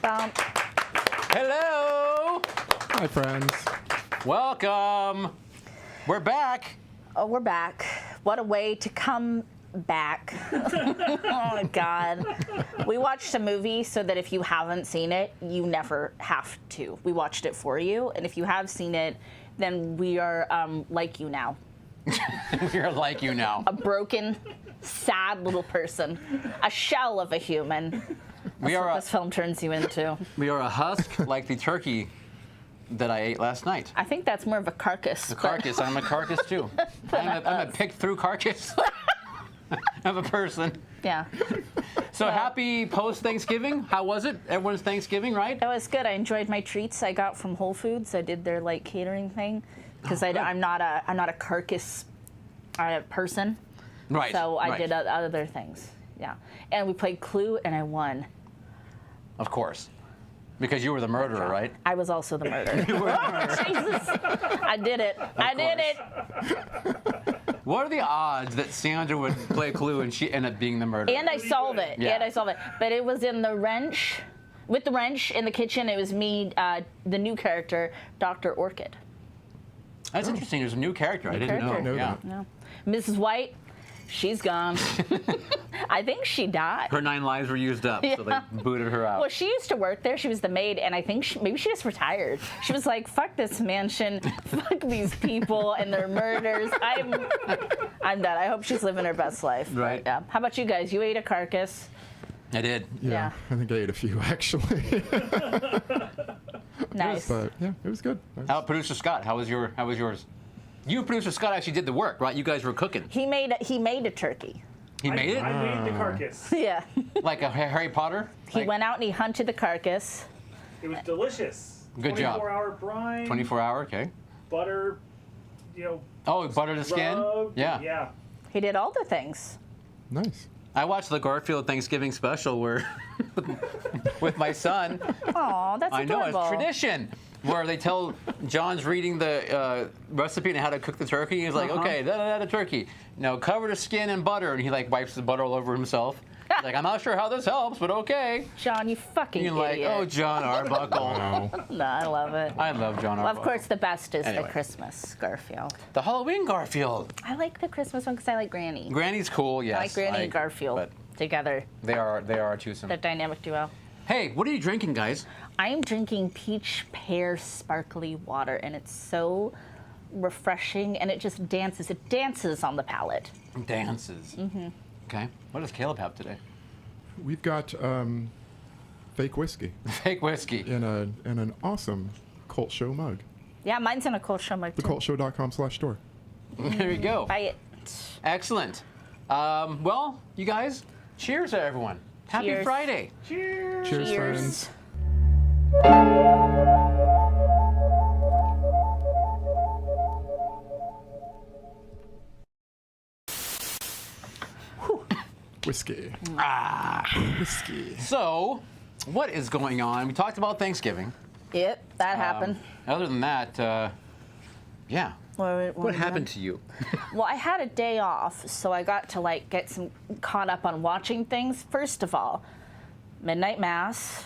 Bum. Hello. Hi, friends. Welcome. We're back. Oh, we're back. What a way to come back. Oh my God. We watched a movie so that if you haven't seen it, you never have to. We watched it for you, and if you have seen it, then we are like you now. We're like you now. A broken, sad little person. A shell of a human. That's what this film turns you into. We are a husk like the turkey that I ate last night. I think that's more of a carcass. The carcass. I'm a carcass too. I'm a picked through carcass. I'm a person. Yeah. So happy post-Thanksgiving. How was it? Everyone's Thanksgiving, right? It was good. I enjoyed my treats I got from Whole Foods. I did their like catering thing because I'm not a carcass person. Right. So I did other things. Yeah. And we played Clue, and I won. Of course. Because you were the murderer, right? I was also the murderer. You were the murderer. Jesus. I did it. I did it. What are the odds that Sandra would play Clue and she ended up being the murderer? And I solved it. Yeah. And I solved it. But it was in the wrench. With the wrench in the kitchen, it was me, the new character, Dr. Orchid. That's interesting. There's a new character. I didn't know. Yeah. No. Mrs. White, she's gone. I think she died. Her 9 lives were used up, so they booted her out. Well, she used to work there. She was the maid, and I think maybe she just retired. She was like, "Fuck this mansion, fuck these people and their murders. I'm done." I hope she's living her best life. Right. But, yeah. How about you guys? You ate a carcass. I did. Yeah. I think I ate a few, actually. Nice. But, yeah, it was good. How about Producer Scott? How was yours? You and Producer Scott actually did the work, right? You guys were cooking. He made a turkey. He made it? I made the carcass. Yeah. Like a Harry Potter? He went out and he hunted the carcass. It was delicious. Good job. 24-hour brine. 24-hour, okay. Butter, Oh, butter the skin? rubbed. Yeah. Yeah. He did all the things. Nice. I watched the Garfield Thanksgiving special where with my son. Aw, that's I know, adorable. it's tradition. Where they tell John's reading the recipe and how to cook the turkey. He's like, okay, the turkey. Now cover the skin in butter, and he like wipes the butter all over himself. He's like, I'm not sure how this helps, but okay. John, you fucking You're idiot. like, oh, John Arbuckle. Wow. No, I love it. I love John Well, Arbuckle. of course, the best is Anyway. the Christmas Garfield. The Halloween Garfield. I like the Christmas one because I like Granny. Granny's cool, yes. I like Granny and agree, Garfield but together. they are a twosome. The dynamic duo. Hey, what are you drinking, guys? I am drinking peach pear sparkly water, and it's so refreshing, and it just dances. It dances on the palate. Dances. Mm-hmm. Okay. What does Caleb have today? We've got fake whiskey Fake whiskey. in an awesome Cult Show mug. Yeah, mine's in a cold show mug too. TheCultShow.com/store. There you go. Buy it. Excellent. Well, you guys, cheers to everyone. Happy Cheers. Friday. Cheers. Cheers, Cheers. friends. Whiskey. Whiskey. So, what is going on? We talked about Thanksgiving. Yep, that happened. Other than that, yeah. What happened to you? Well, I had a day off, so I got to like get caught up on watching things. First of all, Midnight Mass.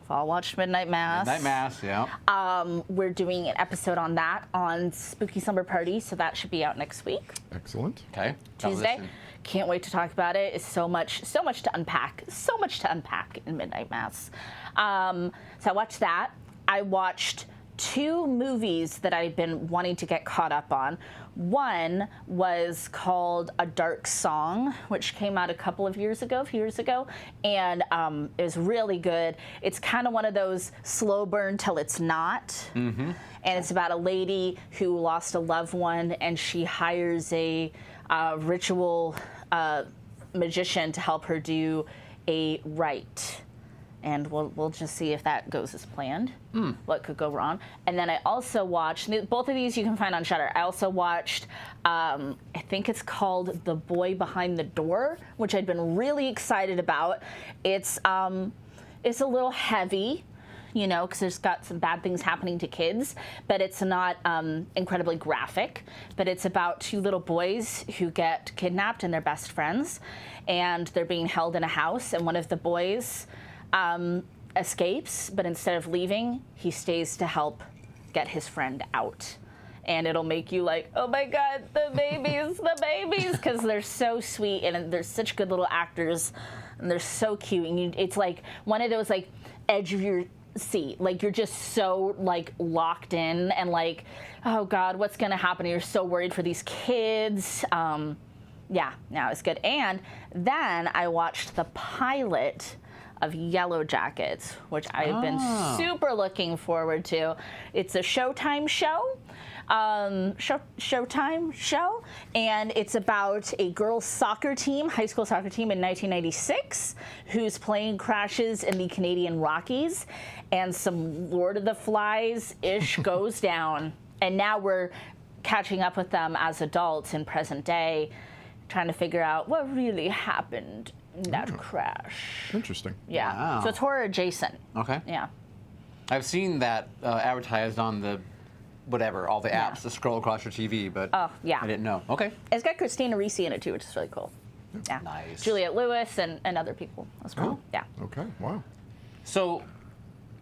I've all watched Midnight Mass. Midnight Mass, yeah. We're doing an episode on that on Spooky Slumber Party, so that should be out next week, Excellent. Okay. Tuesday. Can't wait to talk about it. It's so much to unpack. So much to unpack in Midnight Mass. So I watched that. I watched 2 movies that I've been wanting to get caught up on. One was called A Dark Song, which came out a few years ago, and it was really good. It's kind of one of those slow burn till it's not. Mm-hmm. And it's about a lady who lost a loved one, and she hires a ritual magician to help her do a rite. And we'll just see if that goes as planned. What could go wrong? And then I also watched, both of these you can find on Shudder. I also watched, I think it's called The Boy Behind the Door, which I'd been really excited about. It's a little heavy, you know, because there's got some bad things happening to kids, but it's not incredibly graphic. But it's about 2 little boys who get kidnapped and they're best friends, and they're being held in a house, and one of the boys escapes, but instead of leaving, he stays to help get his friend out. And it'll make you like, oh my God, the babies, because they're so sweet and they're such good little actors, and they're so cute. And it's like one of those like edge of your seat, like you're just so like locked in and like, oh God, what's gonna happen? You're so worried for these kids. Yeah, no, it's good. And then I watched the pilot of Yellow Jackets, which I've been super looking forward to. It's a Showtime show. Showtime show, and it's about a girls' soccer team, high school soccer team in 1996, whose plane crashes in the Canadian Rockies, and some Lord of the Flies-ish goes down. And now we're catching up with them as adults in present day, trying to figure out what really happened in that crash. Interesting. Yeah, Wow. so it's horror adjacent. Okay. Yeah. I've seen that advertised on the whatever, all the apps to scroll across your TV, but Oh, yeah. I didn't know. Okay. It's got Christina Ricci in it too, which is really cool. Yeah. Nice. Juliette Lewis and other people as well. Oh. Yeah. Okay. Wow. So,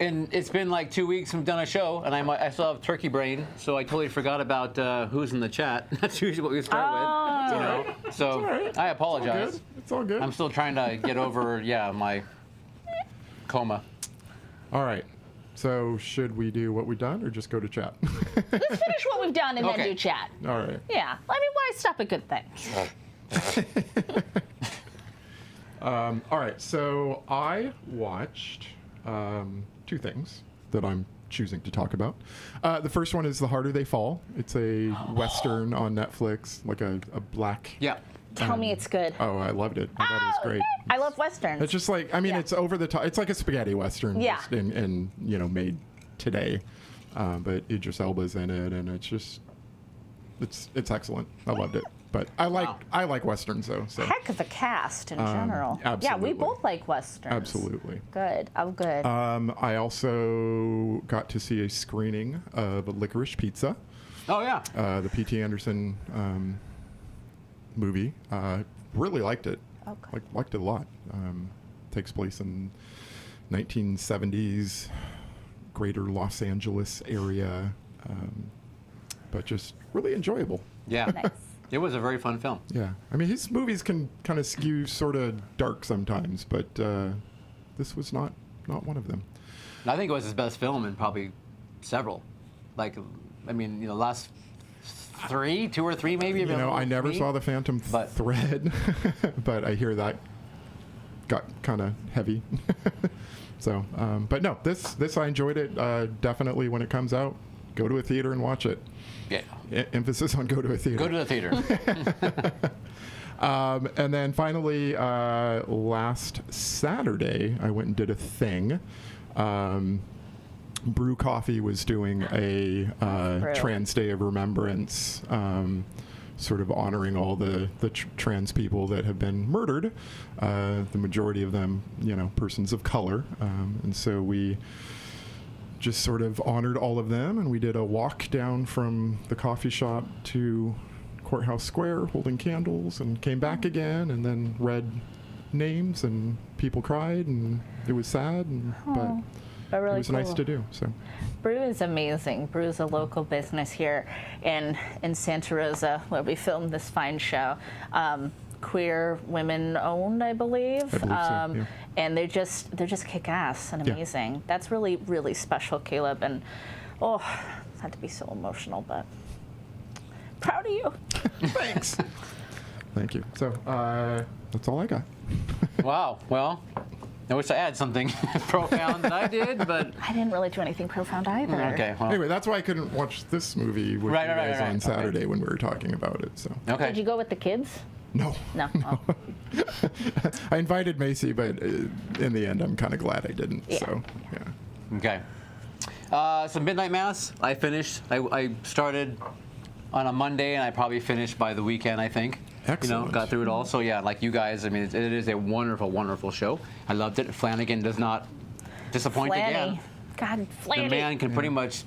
and it's been like 2 weeks we've done a show, and I still have turkey brain, so I totally forgot about who's in the chat. That's usually what we start with. You know? So all right. I apologize. Good. It's all good. I'm still trying to get over, my coma. All right. So should we do what we've done or just go to chat? Let's finish what we've done and then Okay. do chat. All right. Yeah. I mean, why stop a good thing? All right. So I watched two things that I'm choosing to talk about. The first one is The Harder They Fall. It's a Western on Netflix, like a black. Yeah. Tell me it's good. Oh, I loved it. I thought it was great. I love Westerns. It's just like, I mean, Yeah. it's over the top. It's like a spaghetti Western. Yeah. Just in made today. But Idris Elba's in it, and it's just, it's excellent. I loved it. But I like Westerns, though. So. Heck of a cast in general. Yeah, we absolutely. both like Westerns. Absolutely. Good. Oh, good. I also got to see a screening of Licorice Pizza, Oh, yeah. the P.T. Anderson movie. Really liked it. Okay. Liked it a lot. Takes place in 1970s, greater Los Angeles area, but just really enjoyable. Yeah. Nice. It was a very fun film. Yeah. I mean, his movies can kind of skew sort of dark sometimes, but this was not one of them. I think it was his best film in probably several. Like, I mean, last two or three maybe. I never saw The Phantom Thread, but I hear that got kind of heavy. So, but no, this I enjoyed it. Definitely when it comes out, go to a theater and watch it. Yeah. Emphasis on go to a theater. Go to the theater. And then finally, last Saturday, I went and did a thing. Brew Coffee was doing a Trans Day of Remembrance, sort of honoring all the trans people that have been murdered, the majority of them, persons of color. And so we just sort of honored all of them, and we did a walk down from the coffee shop to Courthouse Square holding candles, and came back again, and then read names, and people cried, and it was sad, but really it was nice to do. So Brew is amazing. Brew is a local business here in Santa Rosa, where we filmed this fine show. Queer women owned, I believe. I believe so, yeah. And they're just kick ass and Yeah. amazing. That's really, really special, Caleb. And it had to be so emotional, but proud of you. thanks. Thank you. So that's all I got. Wow. Well, I wish I had something profound that I did, but I didn't really do anything profound either. okay. Well, Anyway, that's why I couldn't watch this movie with Right, you right, guys right, on right. Saturday when we were talking about it. So okay. Did you go with the kids? no. No. Oh. I invited Macy, but in the end, I'm kind of glad I didn't. Yeah. So yeah. Okay. So Midnight Mass, I finished. I started on a Monday, and I probably finished by the weekend, I think. Excellent. Got through it all. So yeah, like you guys, I mean, it is a wonderful, wonderful show. I loved it. Flanagan does not disappoint Flanny. again. God, Flanny. The man can pretty much,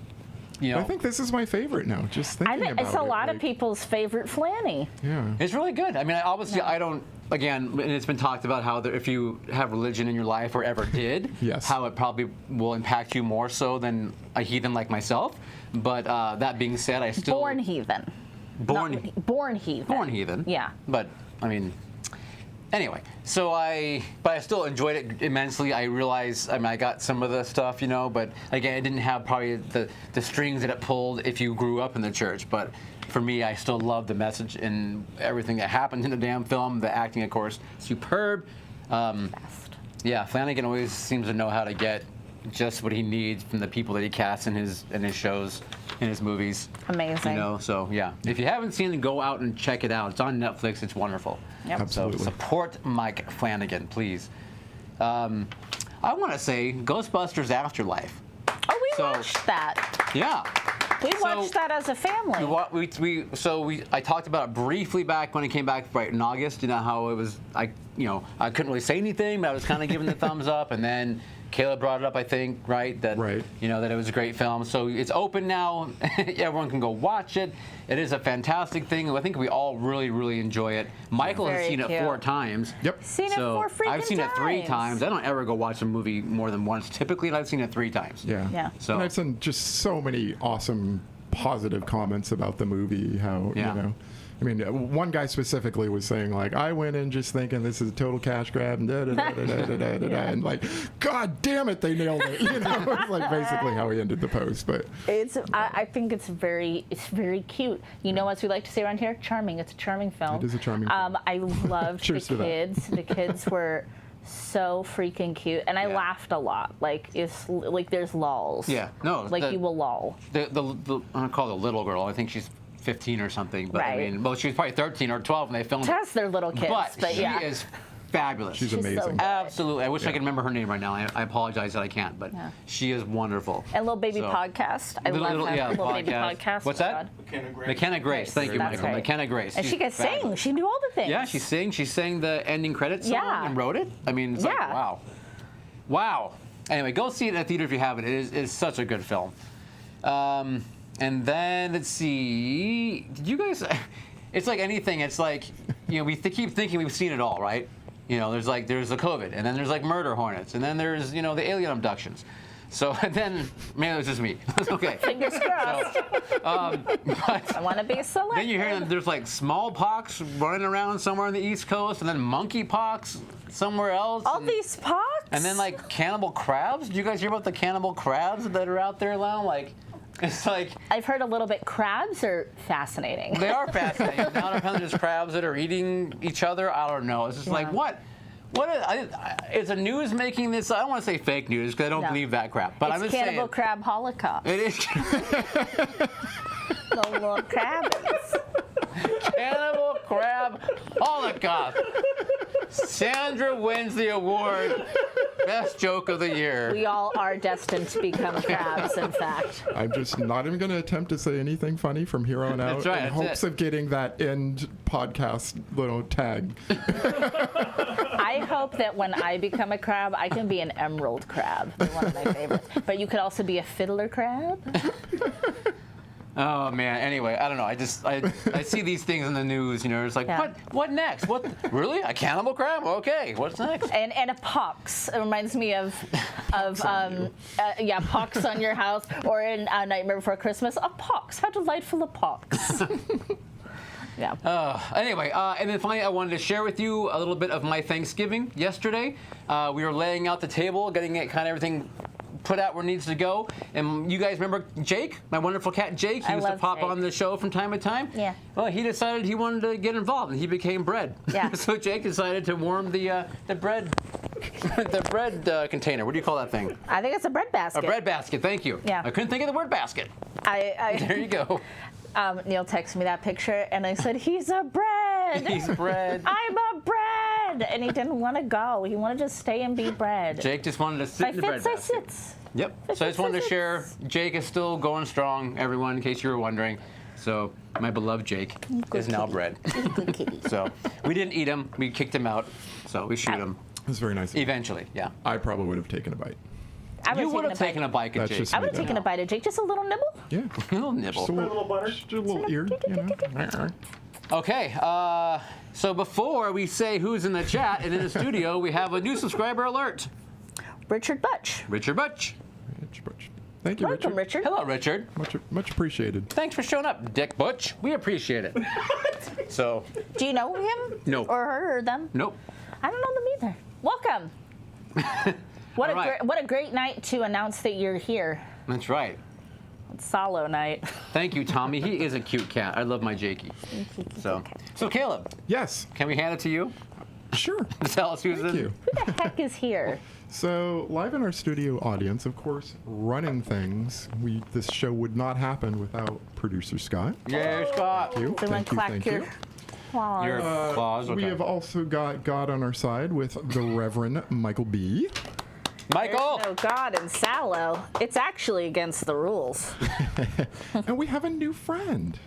I think this is my favorite now. Just thinking I think about it's a it, lot of like, people's favorite Flanny. Yeah. It's really good. I mean, obviously, I don't again, and it's been talked about how if you have religion in your life or ever did, Yes. how it probably will impact you more so than a heathen like myself. But that being said, I still Born heathen. born Born heathen. born heathen. Yeah. But I mean, anyway. So I still enjoyed it immensely. I realized, I mean, I got some of the stuff, you know, but again, it didn't have probably the strings that it pulled if you grew up in the church. But for me, I still love the message and everything that happened in the damn film. The acting, of course, superb. Best. Yeah, Flanagan always seems to know how to get just what he needs from the people that he casts in his shows, in his movies. Amazing. You know, so yeah. If you haven't seen it, go out and check it out. It's on Netflix. It's wonderful. Yep. Absolutely. So support Mike Flanagan, please. I want to say Ghostbusters Afterlife. Oh, we So- watched that. Yeah. We watched that as a family. I talked about it briefly back when it came back right in August. You know how it was. I couldn't really say anything, but I was kind of giving the thumbs up, and then Caleb brought it up. I think right. That it was a great film. So it's open now. Everyone can go watch it. It is a fantastic thing. I think we all really, really enjoy it. Michael has Very seen it cute. 4 times. Yep. Seen it So 4 freaking I've seen it 3 times. times. I don't ever go watch a movie more than once. Typically, I've seen it 3 times. Yeah. Yeah. So And I've seen just so many awesome positive comments about the movie. How Yeah. you know, I mean, one guy specifically was saying like, I went in just thinking this is a total cash grab and da da da da da da da da, and like, God damn it, they nailed it. You know, it's like basically how he ended the post. But I think it's very cute. You know, as we like to say around here, charming. It's a charming film. It is a charming film. I loved Cheers the to that. kids. The kids were so freaking cute, and I Yeah. laughed a lot. Like there's lulls. Yeah. No. Like you will lull. the I call it the little girl. I think she's 15 or something. But I Right. mean, well, she was probably 13 or 12 when they filmed it. Just they're little kids, but she yeah. is fabulous. she's so amazing. good. Absolutely. I wish I Yeah. could remember her name right now. I apologize that I can't, but Yeah. she is wonderful. And little baby So- podcast. I love her. yeah, Little baby podcast. podcast. What's Oh, that? God. McKenna Grace. Thank you, That's Michael. right. McKenna Grace. And She's she could sing. fabulous. She can do all the things. Yeah, she sang the ending credits song Yeah. and wrote it. I mean, it's like, Yeah. wow. Anyway, go see it at the theater if you haven't. It's such a good film. And then, let's see. Did you guys... It's like anything. It's like, you know, we keep thinking we've seen it all, right? You know, there's the COVID, and then there's like murder hornets, and then there's, you know, the alien abductions. So, and then, maybe it was just me. Okay. Fingers crossed. But I want to be selected. then you hear that there's like smallpox running around somewhere on the East Coast, and then monkeypox somewhere else. all and, these pox. and then like cannibal crabs. Did you guys hear about the cannibal crabs that are out there now? Like, it's like I've heard a little bit. Crabs are fascinating. they are fascinating. Now there's crabs that are eating each other. I don't know. It's just like what? Is the news making this? I don't want to say fake news because I don't No. believe that crap. But It's I'm just Cannibal saying Crab Holocaust. it is The little crabbies. Cannibal Crab Holocaust. Sandra wins the award. Best joke of the year. We all are destined to become crabs, in fact. I'm just not even going to attempt to say anything funny from here on out That's right, in that's hopes it. of getting that end podcast little tag. I hope that when I become a crab, I can be an emerald crab. They're one of my favorites. But you could also be a fiddler crab. Oh man. Anyway, I don't know. I see these things in the news. You know, it's like Yeah. what next? What really? A cannibal crab? Okay. What's next? And a pox. It reminds me of pox on your house, or in Nightmare Before Christmas, a pox. How delightful a pox. Yeah. Anyway, and then finally, I wanted to share with you a little bit of my Thanksgiving yesterday. We were laying out the table, getting it kind of everything put out where it needs to go. And you guys remember Jake, my wonderful cat Jake? He I used to love pop Jake. on the show from time to time. Yeah. Well, he decided he wanted to get involved, and he became bread. Yeah. So Jake decided to warm the bread the bread container. What do you call that thing? I think it's a bread basket. A bread basket. Thank you. Yeah. I couldn't think of the word basket. I There you go. Neil texted me that picture, and I said, he's a bread. He's bread. I'm a bread. And he didn't want to go. He wanted to stay and be bread. Jake just wanted to sit I in the bread fits, I basket. sits. Yep. So I just wanted to share. Jake is still going strong, everyone, in case you were wondering. So my beloved Jake is now bread. Good kitty. So we didn't eat him. We kicked him out. So we shoot him It was very nice. eventually. Yeah. I probably would have taken a bite. You would have taken a bite of That's Jake. just I would have taken a bite of Jake. Just a little nibble. Yeah. A little nibble. Just a A little butter. just a little ear, you know. Okay, so before we say who's in the chat and in the studio, we have a new subscriber alert. Richard Butch. Richard Butch. Thank you, Welcome, Richard. Hello, Richard. Much appreciated. Thanks for showing up, Dick Butch. We appreciate it. So. Do you know him? No. Or her or them? Nope. I don't know them either. Welcome. What All right. what a great night to announce that you're here. That's right. It's SALO night. Thank you, Tommy. He is a cute cat. I love my Jakey. So Caleb, Yes, can we hand it to you? sure. Tell us who's Thank in. you. Who the heck is here? So, live in our studio audience, of course, running things. This show would not happen without producer Scott. Yeah, Scott. Thank you. Someone Thank you. clack Thank your you. claws. Your claws. We Okay. have also got God on our side with the Reverend Michael B. Michael. There's no God in SALO. It's actually against the rules. And we have a new friend.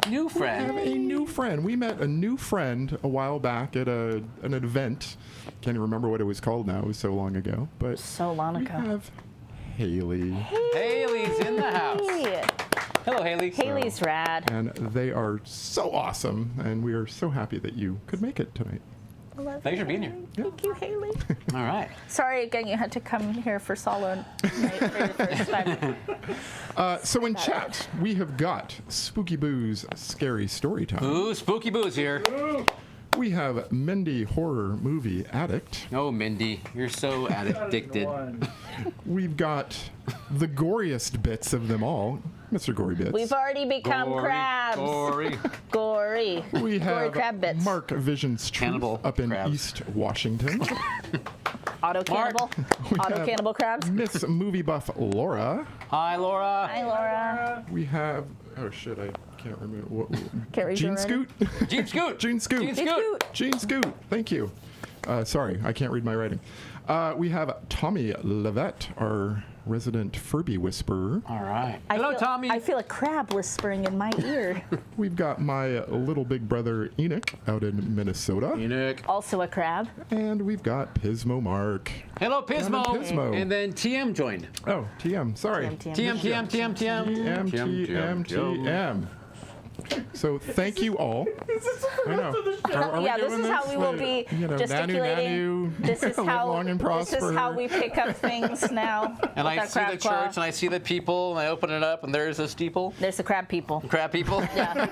New We have friend. a new friend. We met a new friend a while back at an event. Can't even remember what it was called now. It was so long ago. But So long we ago. have Haley. Haley's in the house. Hey. Hello, Haley. Haley's rad. And they are so awesome. And we are so happy that you could make it tonight. Thanks for being here. Thank you, Haley. All right. Sorry again you had to come here for SALO night for your first time. So in chat, we have got Spooky Boo's Scary Story Time. Ooh, Spooky Boo's here. We have Mindy Horror Movie Addict. Oh, Mindy, you're so addicted. One. We've got the goriest bits of them all, Mr. Gory Bits. We've already become crabs. Gory. Gory. We Gory have crab bits. Mark Vision's Truth Cannibal up in crabs. East Washington. Auto cannibal. We Auto have cannibal crabs. Miss Movie Buff Laura. Hi, Laura. Hi, Laura. We have, oh shit, I can't remember. Can't read Gene your Scoot? Gene Scoot. Gene Scoot. Gene Scoot. Gene Scoot, thank you. Sorry, I can't read my writing. We have Tommy Levette, our resident Furby whisperer. All right. I Hello, feel, Tommy. I feel a crab whispering in my ear. We've got my little big brother Enoch out in Minnesota. Enoch. Also a crab. And we've got Pismo Mark. Hello, Pismo. Hello, Pismo. And then TM joined. Oh, TM, sorry. TM, TM, TM, TM. TM. So thank you all. I know. Are we Yeah, this doing is how we will be gesticulating. Nanu, This is live how long and this is prosper. how we pick up things now. And with I our see crab the claw. church, and I see the people, and I open it up, and there's a steeple. There's the crab people. Crab people. Yeah.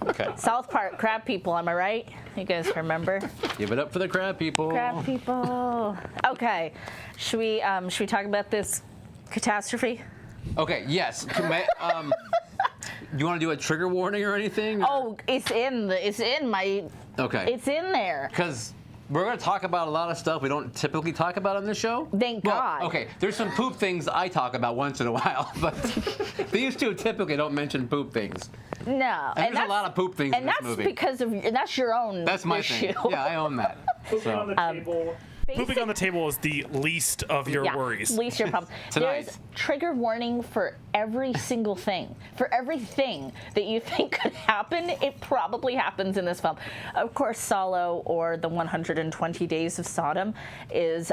Okay. South Park crab people. Am I right? You guys remember? Give it up for the crab people. Crab people. Okay. Should we talk about this catastrophe? Okay. Yes. You want to do a trigger warning or anything? Oh, it's in my. Okay. It's in there. Because we're going to talk about a lot of stuff we don't typically talk about on this show. Thank Well, God. Okay, there's some poop things I talk about once in a while, but these two typically don't mention poop things. No. And there's a lot of poop things in this movie. And that's your own That's my issue. thing. Yeah, I own that. Pooping on the table. Pooping on the table is the least of your worries. Least your problem. Tonight. There's trigger warning for every single thing. For everything that you think could happen, it probably happens in this film. Of course, SALO, or the 120 Days of Sodom, is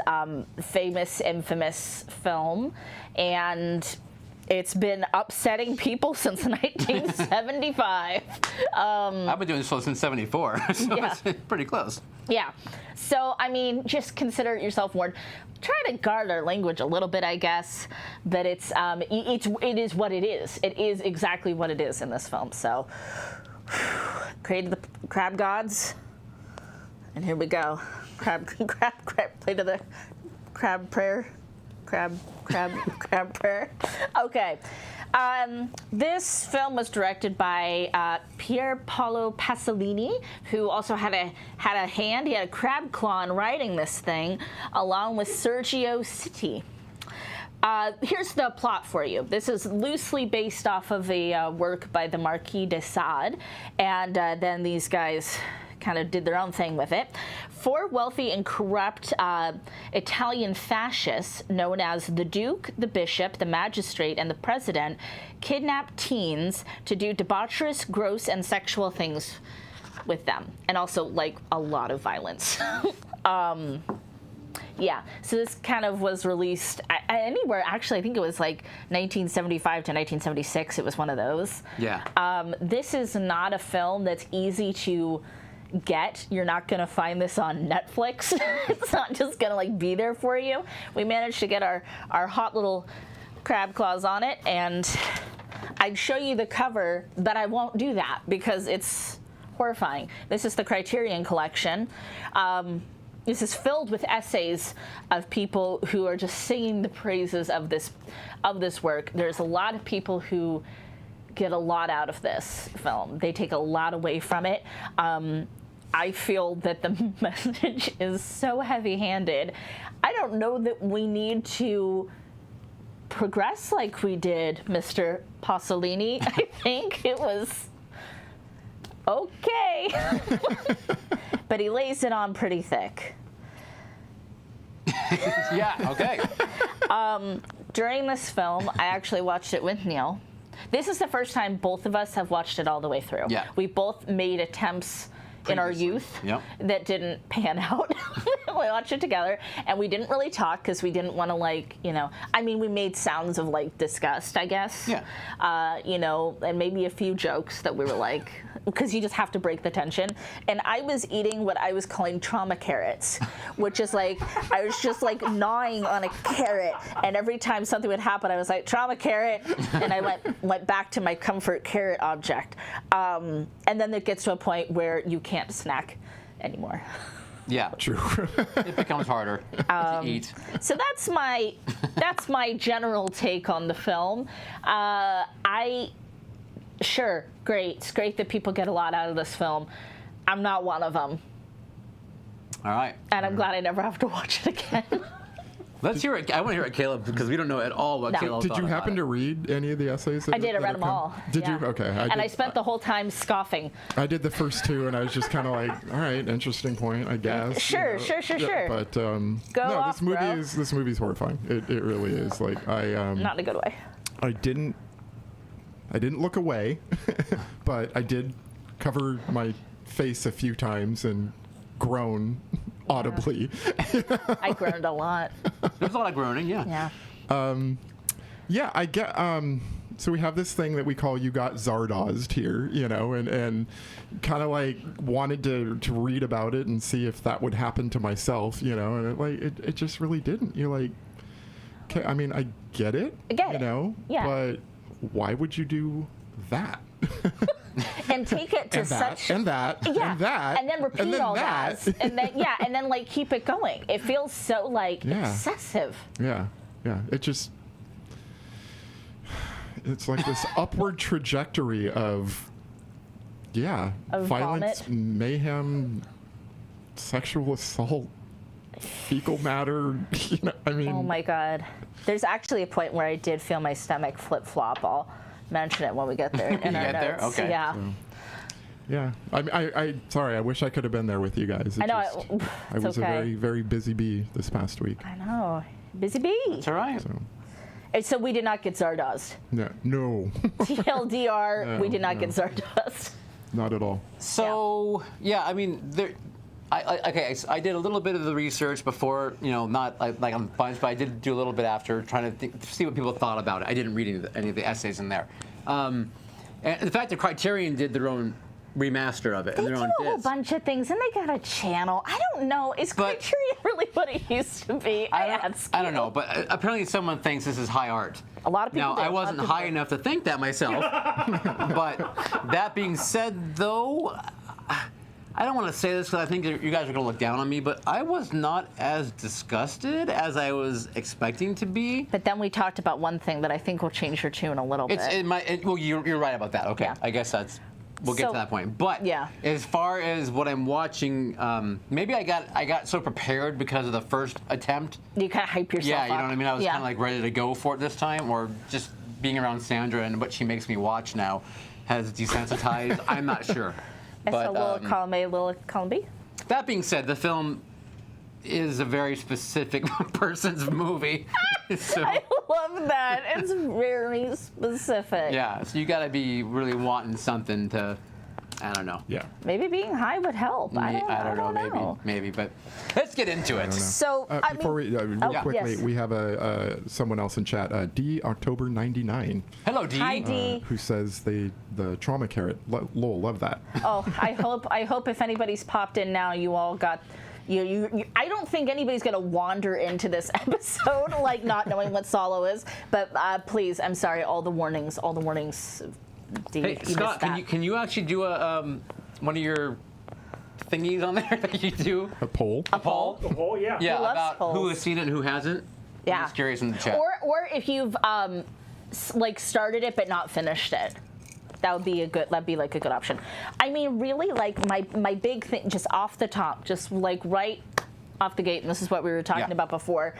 famous, infamous film, and it's been upsetting people since 1975. I've been doing this since '74, so Yeah. it's pretty close. Yeah. So, I mean, just consider yourself warned. Try to guard our language a little bit, I guess, but it is what it is. It is exactly what it is in this film. So, created the crab gods, and here we go. Crab, play to the crab prayer. Crab prayer. Okay. This film was directed by Pier Paolo Pasolini, who also had a hand. He had a crab claw in writing this thing, along with Sergio Citti. Here's the plot for you. This is loosely based off of a work by the Marquis de Sade, and then these guys kind of did their own thing with it. 4 wealthy and corrupt Italian fascists, known as the Duke, the Bishop, the Magistrate, and the President, kidnap teens to do debaucherous, gross, and sexual things with them, and also, like, a lot of violence. Yeah, so this kind of was released anywhere. Actually, I think it was like 1975 to 1976. It was one of those. Yeah. This is not a film that's easy to get. You're not going to find this on Netflix. It's not just going to like be there for you. We managed to get our hot little crab claws on it, and I'd show you the cover, but I won't do that because it's horrifying. This is the Criterion Collection. This is filled with essays of people who are just singing the praises of this work. There's a lot of people who get a lot out of this film. They take a lot away from it. I feel that the message is so heavy-handed. I don't know that we need to progress like we did Mr. Pasolini. I think it was okay. But he lays it on pretty thick. Yeah, okay. During this film, I actually watched it with Neil. This is the first time both of us have watched it all the way through. Yeah. We both made attempts in our youth that didn't pan out. We watched it together, and we didn't really talk because we didn't want to, like, you know, I mean, we made sounds of, like, disgust, I guess. Yeah. You know, and maybe a few jokes that we were like, because you just have to break the tension. And I was eating what I was calling trauma carrots, which is like, I was just like gnawing on a carrot, and every time something would happen, I was like, trauma carrot, and I went back to my comfort carrot object. And then it gets to a point where you can't snack anymore. Yeah, True. it becomes harder to eat. So that's my general take on the film. Sure, great. It's great that people get a lot out of this film. I'm not one of them. All right. And I'm glad I never have to watch it again. Let's hear it. I want to hear it, Caleb, because we don't know at all what No. Caleb Did thought you about happen it. to read any of the essays? I did. I read them all. Did Yeah. you? Okay. I spent the whole time scoffing. I did the first two, and I was just kind of like, all right, interesting point, I guess. Sure. But Go no, off, this movie's horrifying. It really is. Like Not in a good way. I didn't look away, but I did cover my face a few times and groan audibly. I groaned a lot. There's a lot of groaning, yeah. Yeah. Yeah, I get. So we have this thing that we call "You Got Zardozed" here, you know, and kind of like wanted to read about it and see if that would happen to myself, you know, and it just really didn't. You're like, okay, I mean, I get it, get you it. know, Yeah. but why would you do that? And take it to and that, such and that, yeah, and that, and then repeat and then all that, and then like keep it going. It feels so like Yeah. excessive. Yeah. It just, it's like this upward trajectory of Of violence, vomit. mayhem, sexual assault, fecal matter. You know, I mean, Oh my God. There's actually a point where I did feel my stomach flip flop. I'll mention it when we get there in our get there? notes. Okay. Yeah. yeah. I sorry. I wish I could have been there with you guys. I know. I It's was okay. a very, very busy bee this past week. I know. Busy bee. It's all right. So And so we did not get Zardozed. no, TLDR, we did not No. get Zardozed. not at all. So yeah, I mean, I did a little bit of the research before, you know, not like on bunch, but I did do a little bit after, trying to see what people thought about it. I didn't read any of the essays in there, and the fact that Criterion did their own remaster of it They and their do own a whole bits. bunch of things, and they got a channel. I don't know. Is But- Criterion really what it used to be? I don't know, but apparently someone thinks this is high art. A lot of people Now, do. I A lot of wasn't people high do. enough to think that myself. But that being said, though, I don't want to say this because I think you guys are going to look down on me, but I was not as disgusted as I was expecting to be. But then we talked about one thing that I think will change your tune a little bit. Well, you're right about that. Okay, Yeah. I guess we'll get So- to that point. But Yeah. as far as what I'm watching, maybe I got so prepared because of the first attempt. You kind of hype yourself Yeah, up. you know what I mean? I was Yeah. kind of like ready to go for it this time, or just being around Sandra and what she makes me watch now has desensitized. I'm not sure. It's a But little column A, little column B. that being said, the film is a very specific person's movie. So, I love that. It's very specific. yeah, so you got to be really wanting something to I don't know. Yeah. Maybe being high would help. I don't know. Maybe. But let's get into it. So Before we, real quickly, yes. we have someone else in chat, D October 99. Hello, D. Hi, D. Who says the trauma carrot. Lol, love that. Oh, I hope if anybody's popped in now, you all got. You, I don't think anybody's gonna wander into this episode like not knowing what SALO is. But please, I'm sorry. All the warnings. D, Hey, Scott, can you actually do one of your thingies on there that you do? A poll. A poll? The whole, yeah. Yeah, loves about polls. who has seen it and who hasn't. Yeah. I'm just curious in the chat. Or if you've like started it but not finished it. That'd be a good option. I mean, really, like my big thing, just off the top, just like right off the gate, and this is what we were talking about before,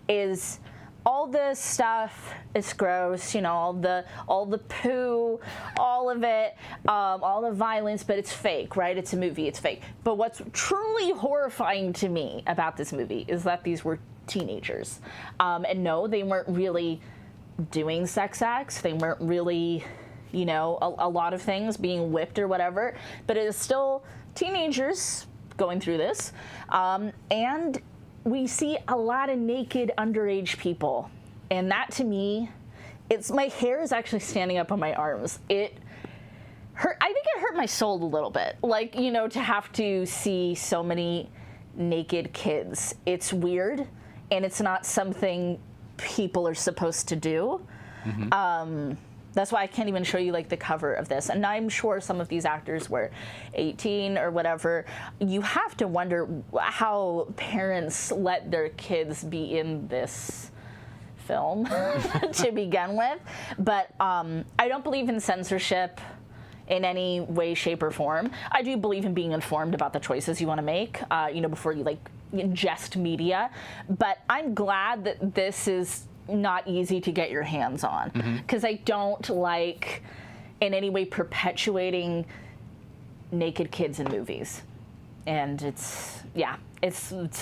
is all this stuff is gross, all the poo, all of it, all the violence, but it's fake, right? It's a movie, it's fake. But what's truly horrifying to me about this movie is that these were teenagers. And no, they weren't really doing sex acts. They weren't really, a lot of things, being whipped or whatever, but it is still teenagers going through this. And we see a lot of naked underage people. And that to me, my hair is actually standing up on my arms. It hurt, I think it hurt my soul a little bit. Like, to have to see so many naked kids. It's weird, and it's not something people are supposed to do. Mm-hmm. That's why I can't even show you like the cover of this. And I'm sure some of these actors were 18 or whatever. You have to wonder how parents let their kids be in this film to begin with. But I don't believe in censorship in any way, shape, or form. I do believe in being informed about the choices you want to make, before you like ingest media. But I'm glad that this is not easy to get your hands on, because I don't like in any way perpetuating naked kids in movies, and it's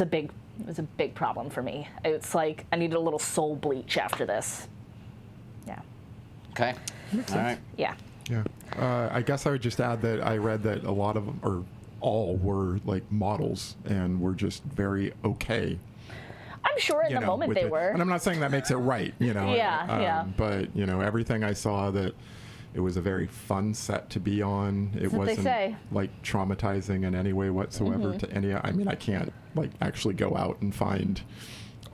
a big problem for me. It's like I need a little soul bleach after this. Yeah. Okay. All right. Yeah. Yeah. I guess I would just add that I read that a lot of them, or all, were like models and were just very okay. I'm sure in the moment they were. And I'm not saying that makes it right, Yeah. But, everything I saw, that it was a very fun set to be on. It wasn't like traumatizing in any way whatsoever to any. I mean, I can't like actually go out and find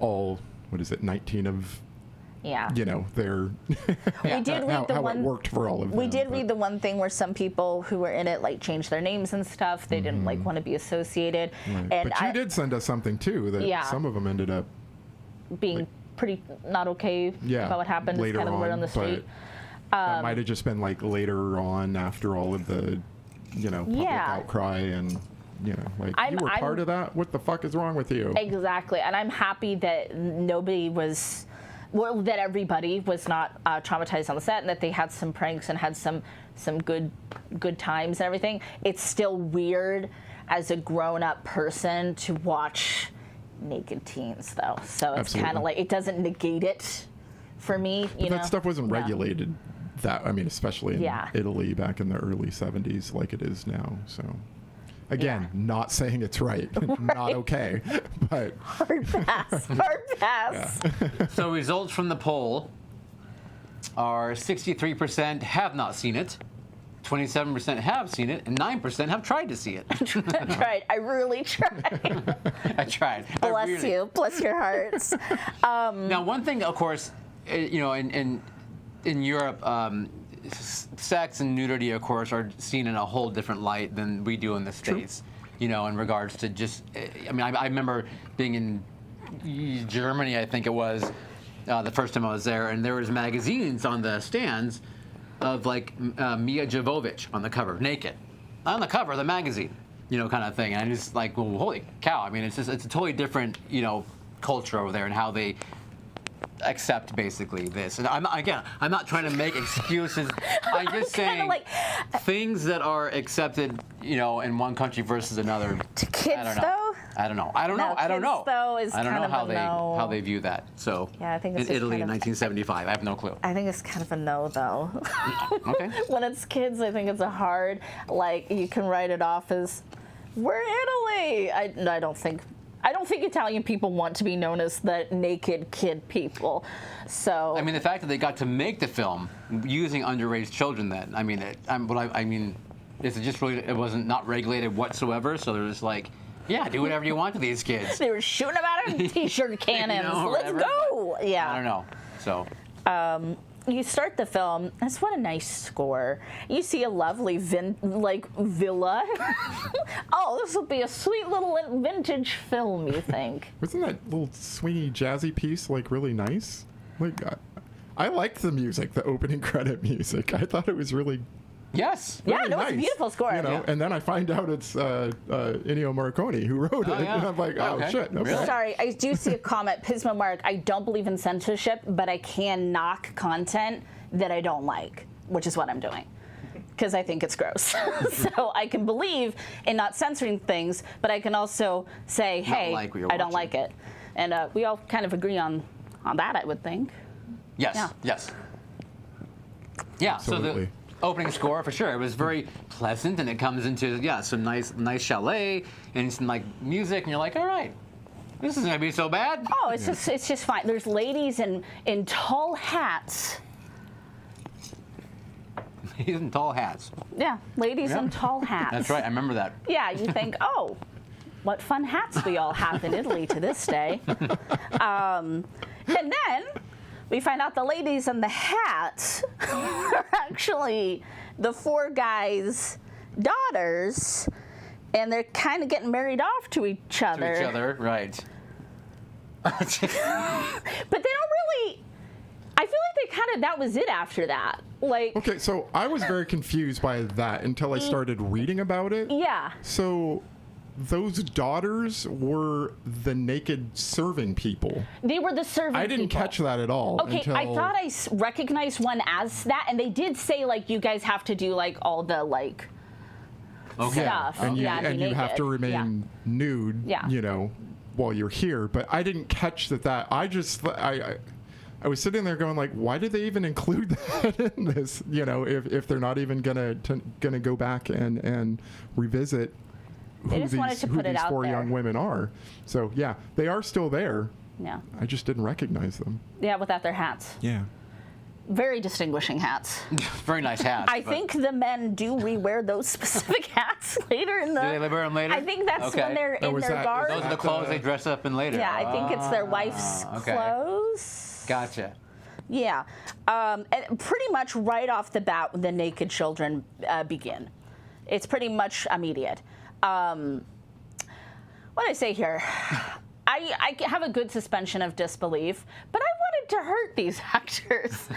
all, 19 of, their we did read how it worked for all of them. We did read the one thing where some people who were in it like changed their names and stuff. They didn't like want to be associated. Right. And but you did send us something too that some of them ended up being pretty not okay about what happened. Later it's kind of the word on the street. That might have just been like later on after all of the, public outcry and. You were part of that? What the fuck is wrong with you? Exactly. And I'm happy that that everybody was not traumatized on the set, and that they had some pranks and had some good times and everything. It's still weird as a grown-up person to watch naked teens, though. So it's kind of like, it doesn't negate it for me. But that stuff wasn't regulated. Especially in Italy back in the early 70s, like it is now. So. Again, not saying it's right, not okay, but hard pass. Yeah. So results from the poll are 63% have not seen it, 27% have seen it, and 9% have tried to see it. I tried. I really tried. I tried. Bless you. Bless your hearts. Now, one thing, of course, in Europe. Sex and nudity, of course, are seen in a whole different light than we do in the States. In regards to just, I remember being in Germany, I think it was, the first time I was there, and there was magazines on the stands of like Mia Jovovich on the cover, naked, on the cover of the magazine, kind of thing. And I just like, well, holy cow! It's a totally different, culture over there and how they accept basically this. And I'm not trying to make excuses. I'm just saying things that are accepted, in one country versus another. To kids, though? I don't know. I don't know. No, I don't know. kids, though, is I don't kind know of how a they no. how they view that. So Yeah, I think it's in just Italy in kind of- 1975, I have no clue. I think it's kind of a no, though. Okay. When it's kids, I think it's a hard, like, you can write it off as, we're Italy. I don't think Italian people want to be known as the naked kid people. So I mean, the fact that they got to make the film using underage children, then I mean, is it just really? It wasn't not regulated whatsoever. So they're just like, yeah, do whatever you want to these kids. they were shooting them out of t-shirt cannons. know, Let's whatever, go. Yeah. I don't know. So You start the film. That's what a nice score. You see a lovely villa. Oh, this will be a sweet little vintage film. You think? Wasn't that little swingy jazzy piece like really nice? Like I liked the music, the opening credit music. I thought it was really yes. Yeah, really no, it's a nice, beautiful score. You know, Yeah. and then I find out it's Ennio Morricone who wrote it, yeah. and I'm like, oh Okay. shit. Okay. Really? Sorry, I do see a comment. Pismo Mark, I don't believe in censorship, but I can knock content that I don't like, which is what I'm doing. Because I think it's gross. So I can believe in not censoring things, but I can also say, hey, like what you're I don't watching. like it. And we all kind of agree on that, I would think. Yes. Yeah. Yes. Yeah. So the Absolutely. opening score for sure. It was very pleasant, and it comes into some nice chalet and some like music, and you're like, all right, this isn't gonna be so bad. Oh, it's just fine. There's ladies in tall hats. He's in tall hats. Yeah, ladies Yeah. in tall hats. That's right. I remember that. Yeah, you think, oh, what fun hats we all have in Italy to this day. And then we find out the ladies in the hats are actually the four guys' daughters, and they're kind of getting married off to each other. To each other, right? But they don't really. I feel like that was it after that. Like, Okay, so I was very confused by that until I started reading about it. yeah. So those daughters were the naked serving people. They were the serving I didn't people. catch that at all. Okay, until, I thought I recognized one as that, and they did say, like, you guys have to do, like, all the, like, Okay. stuff. and you, yeah, be and you have to naked. remain nude, Yeah. you know, while you're here. But I didn't catch that. I was sitting there going like, why did they even include that in this? You know, if they're not even gonna go back and revisit They who just these, wanted to who put it these out four there. young women are. So yeah, they are still there. Yeah. I just didn't recognize them. Yeah, without their hats. Yeah. Very distinguishing hats. Very nice hats. I but- think the men do rewear those specific hats later in the. Do they wear them later? I think that's Okay. when they're Oh, in was their that- garb. Those are the clothes they dress up in later. Yeah, I think it's their wife's okay. clothes. Gotcha. Yeah. And pretty much right off the bat, the naked children begin. It's pretty much immediate. What do I say here? I have a good suspension of disbelief, but I wanted to hurt these actors.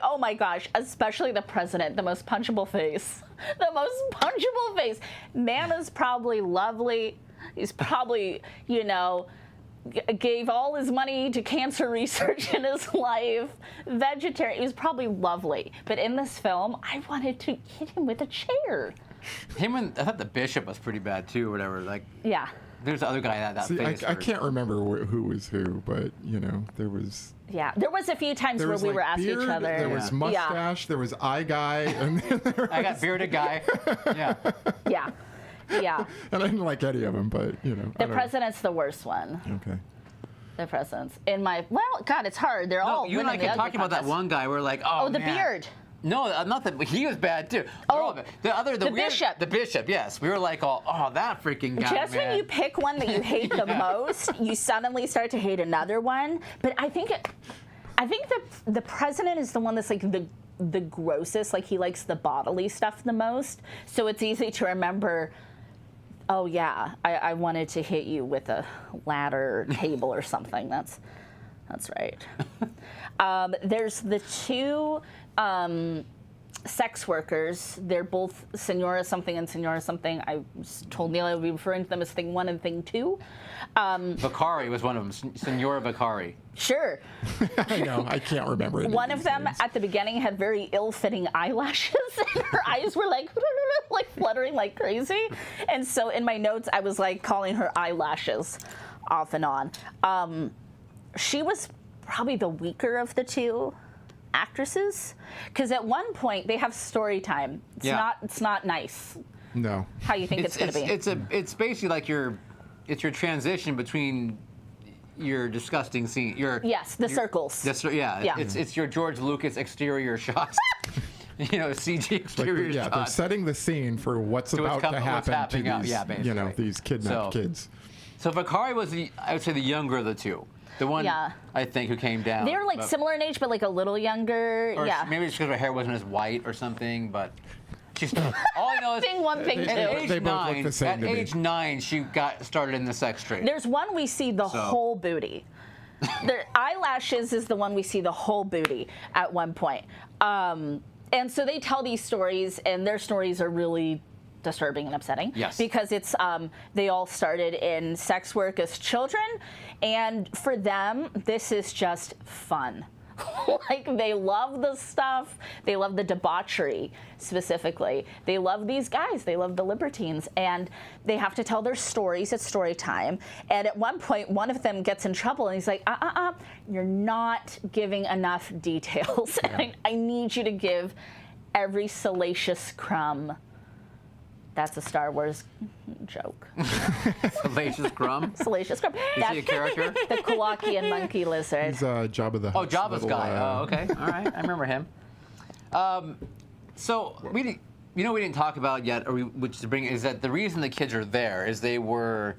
Oh my gosh, especially the president, the most punchable face. The most punchable face. Man is probably lovely. He's probably, you know, gave all his money to cancer research in his life. Vegetarian. He was probably lovely. But in this film, I wanted to hit him with a chair. I thought the bishop was pretty bad too, or whatever. Like, Yeah. there's the other guy that See, face. I can't remember who was who, but you know, there was. Yeah. There was a few times There where was we like were asking beard, each other. there was mustache, there was eye guy, and then there I got bearded guy. Yeah. Yeah. Yeah. and I didn't like any of them, but you know. I The don't- president's the worst one. Okay. The president's. God, it's hard. They're all You and I winning the kept ugly talking about that contest. one guy. We're like, oh, Oh, the man. beard. No, not that. He was bad too. They're all bad. The bishop. The bishop. Yes, we were like, oh, that freaking guy. Just man. when you pick one that you hate the most, you suddenly start to hate another one. But I think the president is the one that's like the grossest. Like, he likes the bodily stuff the most. So it's easy to remember. Oh yeah, I wanted to hit you with a ladder or table or something. That's right. There's the two sex workers. They're both Senora something and Senora something. I was told Neil I would be referring to them as Thing 1 and Thing 2. Vicari was one of them, Senora Vicari. Sure. I know, I can't remember it. One of them at the beginning had very ill-fitting eyelashes, and her eyes were like fluttering like crazy. And so in my notes, I was like calling her eyelashes off and on. She was probably the weaker of the two actresses, because at one point they have story time. It's not nice. No. How you think it's going to be? It's basically like your transition between your disgusting scene. Circles. It's your George Lucas exterior shots. CG exterior shots. They're setting the scene for what's about to happen to these, these kidnapped kids. So Vicari was I would say the younger of the two. The one, I think, who came down. They were like similar in age, but like a little younger. Or maybe it's because her hair wasn't as white or something, but she's, all I know is Thing 1, Thing 2. They both look the same at to me. age 9, she got started in the sex trade. There's one we see the whole booty. The eyelashes is the one we see the whole booty at one point. And so they tell these stories, and their stories are really disturbing and upsetting. Yes. Because it's they all started in sex work as children, and for them, this is just fun. Like, they love the stuff. They love the debauchery, specifically. They love these guys. They love the libertines. And they have to tell their stories at story time. And at one point, one of them gets in trouble, and he's like, you're not giving enough details. Yeah. I need you to give every salacious crumb. That's a Star Wars joke. Salacious crumb? Salacious crumb. Is he a character? The Kowakian monkey lizard. He's Jabba the Hutt's Jabba's little, guy. Okay. All right. I remember him. So we didn't talk about yet, which to bring is that the reason the kids are there is they were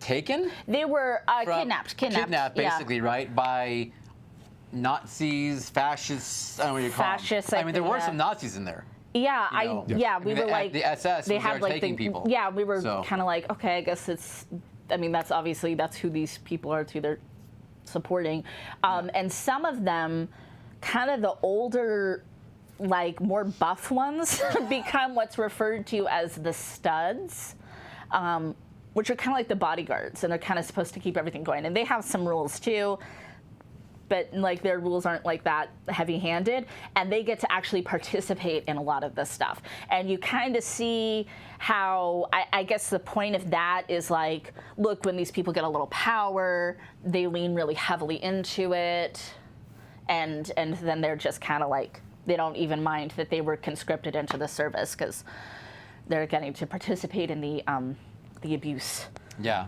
taken. They were kidnapped. Kidnapped, basically, right, by Nazis, fascists. I don't know what you call them. Fascists. I mean, there were some Nazis in there. Yeah, we were like the SS. They had like taking people. Yeah, we were kind of like, okay, I guess it's. I mean, that's who these people are too. They're supporting, and some of them, kind of the older, like more buff ones, become what's referred to as the studs, which are kind of like the bodyguards, and they're kind of supposed to keep everything going. And they have some rules too. But like their rules aren't like that heavy-handed, and they get to actually participate in a lot of this stuff. And you kind of see how, I guess the point of that is like, look, when these people get a little power, they lean really heavily into it, and then they're just kind of like, they don't even mind that they were conscripted into the service because they're getting to participate in the abuse. Yeah,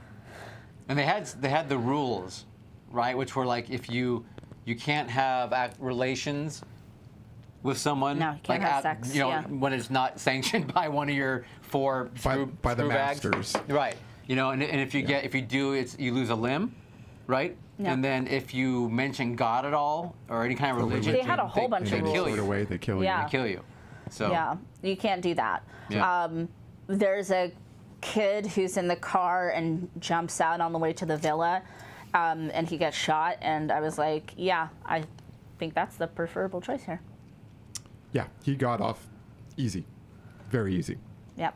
and they had the rules. Right, which were like if you can't have relations with someone. No, you can't have sex. When it's not sanctioned by one of your four by the masters. Right. And if you do, you lose a limb, right? Yeah. And then if you mention God at all or any kind of religion, they had a whole bunch of rules. Kill you. Away, they kill you. Yeah. They kill you. So yeah, you can't do that. Yeah. There's a kid who's in the car and jumps out on the way to the villa. And he gets shot, and I was like, yeah, I think that's the preferable choice here. Yeah, he got off easy. Very easy. Yep.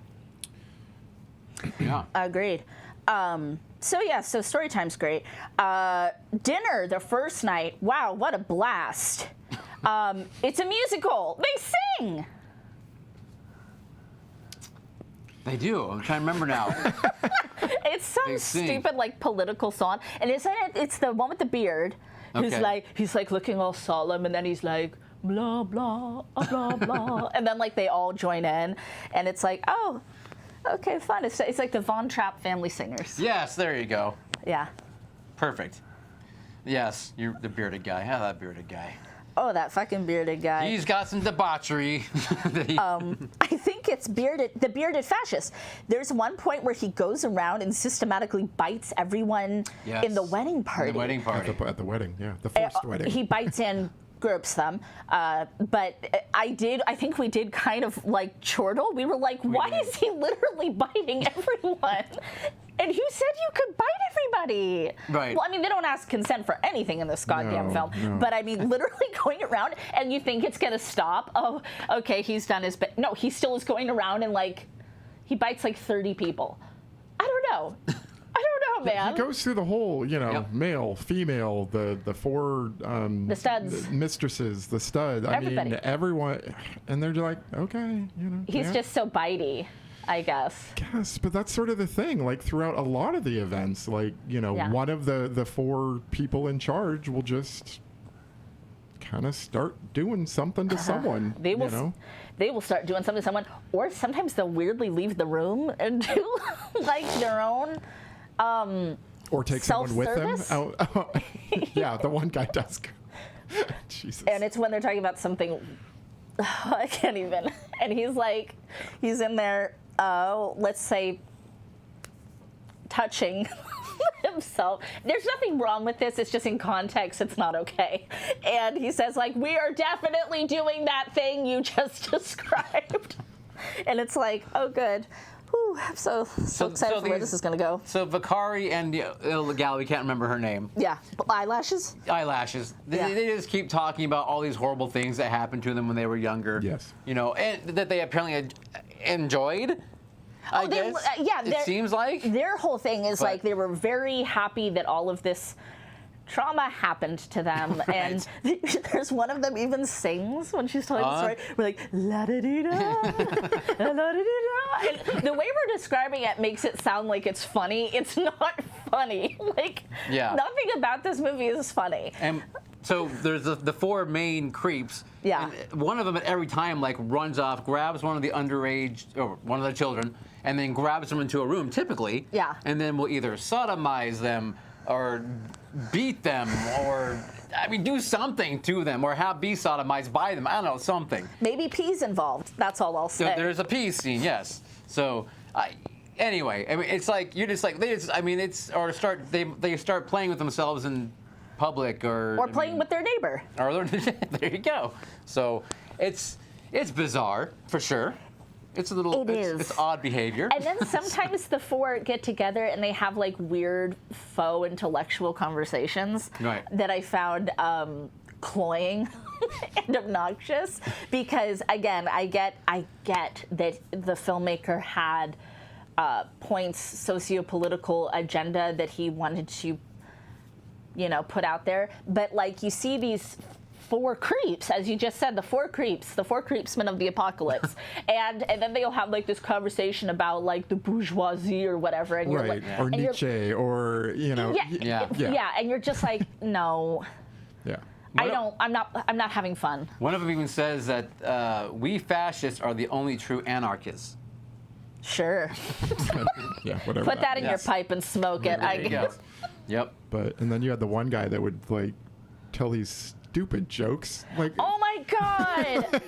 Yeah. Agreed. So story time's great. Dinner the first night, wow, what a blast. It's a musical. They sing. They do. I'm trying to remember now. It's some stupid like political song, and it's the one with the beard, who's he's like looking all solemn, and then he's like blah blah blah blah, and then like they all join in, and it's like, oh, okay, fun. It's like the Von Trapp Family Singers. Yes, there you go. Yeah. Perfect. Yes, you're the bearded guy. How that bearded guy? Oh, that fucking bearded guy. He's got some debauchery. I think it's the bearded fascist. There's one point where he goes around and systematically bites everyone in the wedding party. The wedding party. At the wedding, yeah. The forced wedding. He bites in, groups them. But I think we did kind of like chortle. We were like, why is he literally biting everyone? And who said you could bite everybody? Right. Well, I mean, they don't ask consent for anything in this goddamn No, film. no. But I mean, literally going around, and you think it's gonna stop. Oh, okay, he's done his bit. No, he still is going around and like, he bites like 30 people. I don't know. I don't know, man. He goes through the whole, Yep. male, female, the four The studs. mistresses, the stud. Everybody. I mean, everyone, and they're like, okay, He's yeah. just so bitey, I guess. Yes, but that's sort of the thing. Like throughout a lot of the events, like Yeah. one of the four people in charge will just kind of start doing something to someone. They will. You know? They will start doing something to someone, or sometimes they'll weirdly leave the room and do like their own. Or take someone with them. Self-service? Yeah, the one guy does. Jesus. And it's when they're talking about something. I can't even. And he's like, he's in there. Let's say, touching himself. There's nothing wrong with this. It's just in context, it's not okay. And he says, like, we are definitely doing that thing you just described. And it's like, oh, good. Whew, I'm so excited for where this is going to go. So Vakari and the gal, we can't remember her name. Yeah, eyelashes. Eyelashes. They just keep talking about all these horrible things that happened to them when they were younger. Yes. And that they apparently enjoyed. I guess. It seems like their whole thing is like they were very happy that all of this trauma happened to them. Right. And there's one of them even sings when she's telling the story. We're like, la da dee da, la da dee da. And the way we're describing it makes it sound like it's funny. It's not funny. Like, nothing about this movie is funny. And so there's the four main creeps. Yeah. And one of them at every time like runs off, grabs one of the underage or one of the children, and then grabs them into a room typically. Yeah. And then will either sodomize them or beat them or do something to them or be sodomized by them. I don't know, something. Maybe pee's involved. That's all I'll say. There's a pee scene, yes. So anyway, it's like you're just like they start playing with themselves in public or playing with their neighbor. Or there you go. So it's bizarre for sure. It's a little. It's odd behavior. And then sometimes the four get together and they have like weird faux intellectual conversations that I found cloying and obnoxious. Because again, I get that the filmmaker had points, socio-political agenda that he wanted to, put out there. But like you see these four creeps, as you just said, the four creepsmen of the apocalypse, and then they'll have like this conversation about like the bourgeoisie or whatever, and you're like, or Nietzsche, or and you're just like, no, I'm not having fun. One of them even says that we fascists are the only true anarchists. Sure. Yeah, whatever. Put that in your pipe and smoke it. I guess. Yep. And then you had the one guy that would like tell these stupid jokes. Like, oh my god!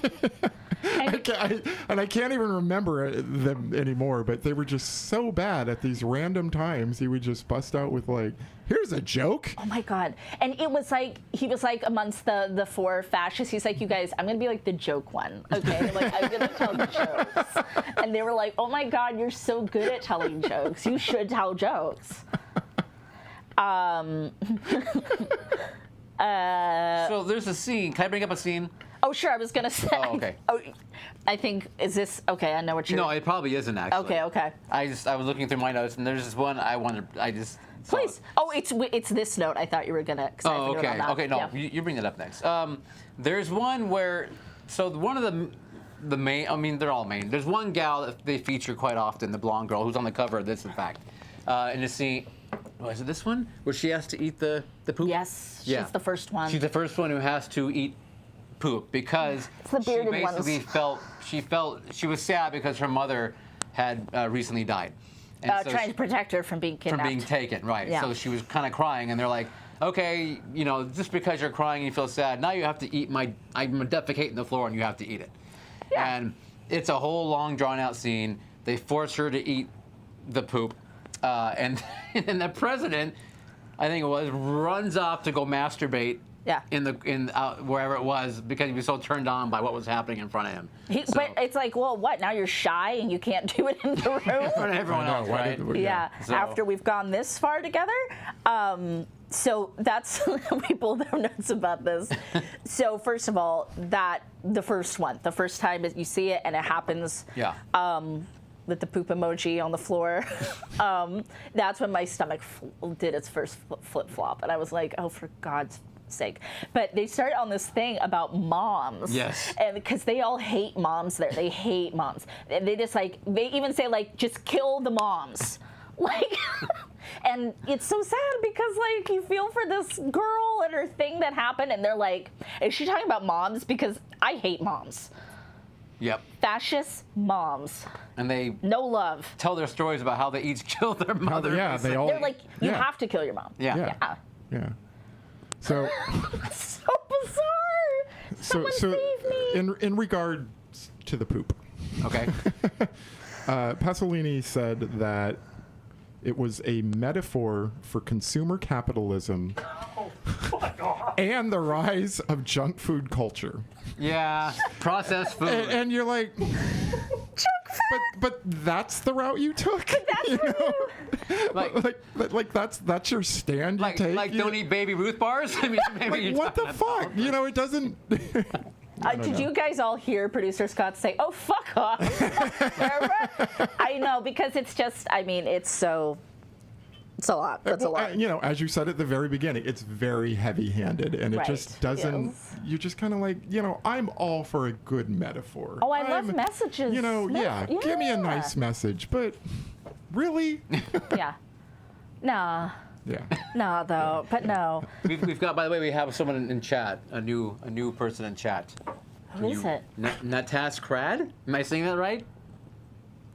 I can't even remember them anymore, but they were just so bad at these random times. He would just bust out with like, here's a joke. Oh my god. And it was like, he was like amongst the four fascists, he's like, you guys, I'm gonna be like the joke one, okay? Like, I'm gonna tell jokes. And they were like, oh my god, you're so good at telling jokes. You should tell jokes. So there's a scene. Can I bring up a scene? Oh, sure. I was going to say. Oh, okay. I think, is this, okay, I know what you're... No, it probably isn't, actually. Okay. I was looking through my notes, and there's this one Please. Oh, it's this note. I thought you were going to... Oh, okay. Okay, no, you bring that up next. There's one where... So one of the main... they're all main. There's one gal that they feature quite often, the blonde girl, who's on the cover of this, in fact. In the scene... Oh, is it this one? Where she has to eat the poop? Yes, she's the first one. She's the first one who has to eat poop because she basically she was sad because her mother had recently died. And so trying to protect her from being kidnapped. From being taken, right. Yeah. So she was kind of crying, and they're like, okay, just because you're crying and you feel sad, now you have to eat I'm defecating the floor and you have to eat it. Yeah. And it's a whole long, drawn-out scene. They force her to eat the poop. And the president, I think it was, runs off to go masturbate Yeah. in wherever it was because he was so turned on by what was happening in front of him. But it's like, well, what? Now you're shy and you can't do it in the room? In front of everyone else, right? Yeah. So- After we've gone this far together. So that's we both are nuts about this. So first of all, the first time that you see it and it happens. Yeah. With the poop emoji on the floor, that's when my stomach did its first flip flop, and I was like, "Oh, for God's sake!" But they started on this thing about moms, yes, and because they all hate moms there, they hate moms, and they just like they even say like, "Just kill the moms," like, and it's so sad because like you feel for this girl and her thing that happened, and they're like, "Is she talking about moms?" Because I hate moms. Yep. Fascist moms. And they no love. Tell their stories about how they each killed their mother. Yeah, they all. They're like, you have to kill your mom. Yeah. Yeah. So. So bizarre. Someone so save me. in regards to the poop. Okay. Pasolini said that it was a metaphor for consumer capitalism and the rise of junk food culture. Yeah, processed food. And you're like, Junk food. but that's the route you took. That's you know? like that's your stand you take. Like don't eat Baby Ruth bars. I mean, maybe like, what the fuck? You know, it doesn't. Did you guys all hear producer Scott say, "Oh, fuck off"? I know, because it's just. I mean, it's a lot. That's a lot. You know, as you said at the very beginning, it's very heavy-handed, and it just doesn't. Yes. You're just kind of like, you know, I'm all for a good metaphor. Oh, I love messages. You know, give me a nice message, but really? Yeah. Nah. Yeah. Nah, though. But no. We've got. By the way, we have someone in chat. A new person in chat. Who is it? Natas Krad. Am I saying that right?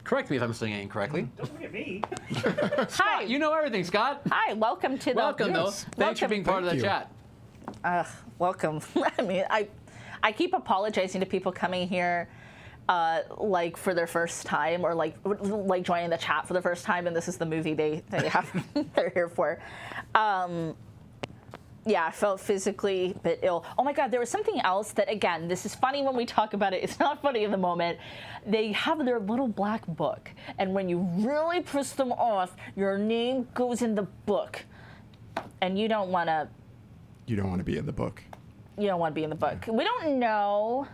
Correct me if I'm saying it incorrectly. Don't look at me. Hi. You know everything, Scott. Hi. Welcome to the. Welcome, though. Yes. Thanks for being part of the chat. Welcome. I mean, I keep apologizing to people coming here, like for their first time, or like joining the chat for the first time, and this is the movie they have they're here for. Yeah, I felt physically a bit ill. Oh my God, there was something else that, again, this is funny when we talk about it. It's not funny in the moment. They have their little black book, and when you really piss them off, your name goes in the book, and you don't want to. You don't want to be in the book. You don't want to be in the book. We don't know,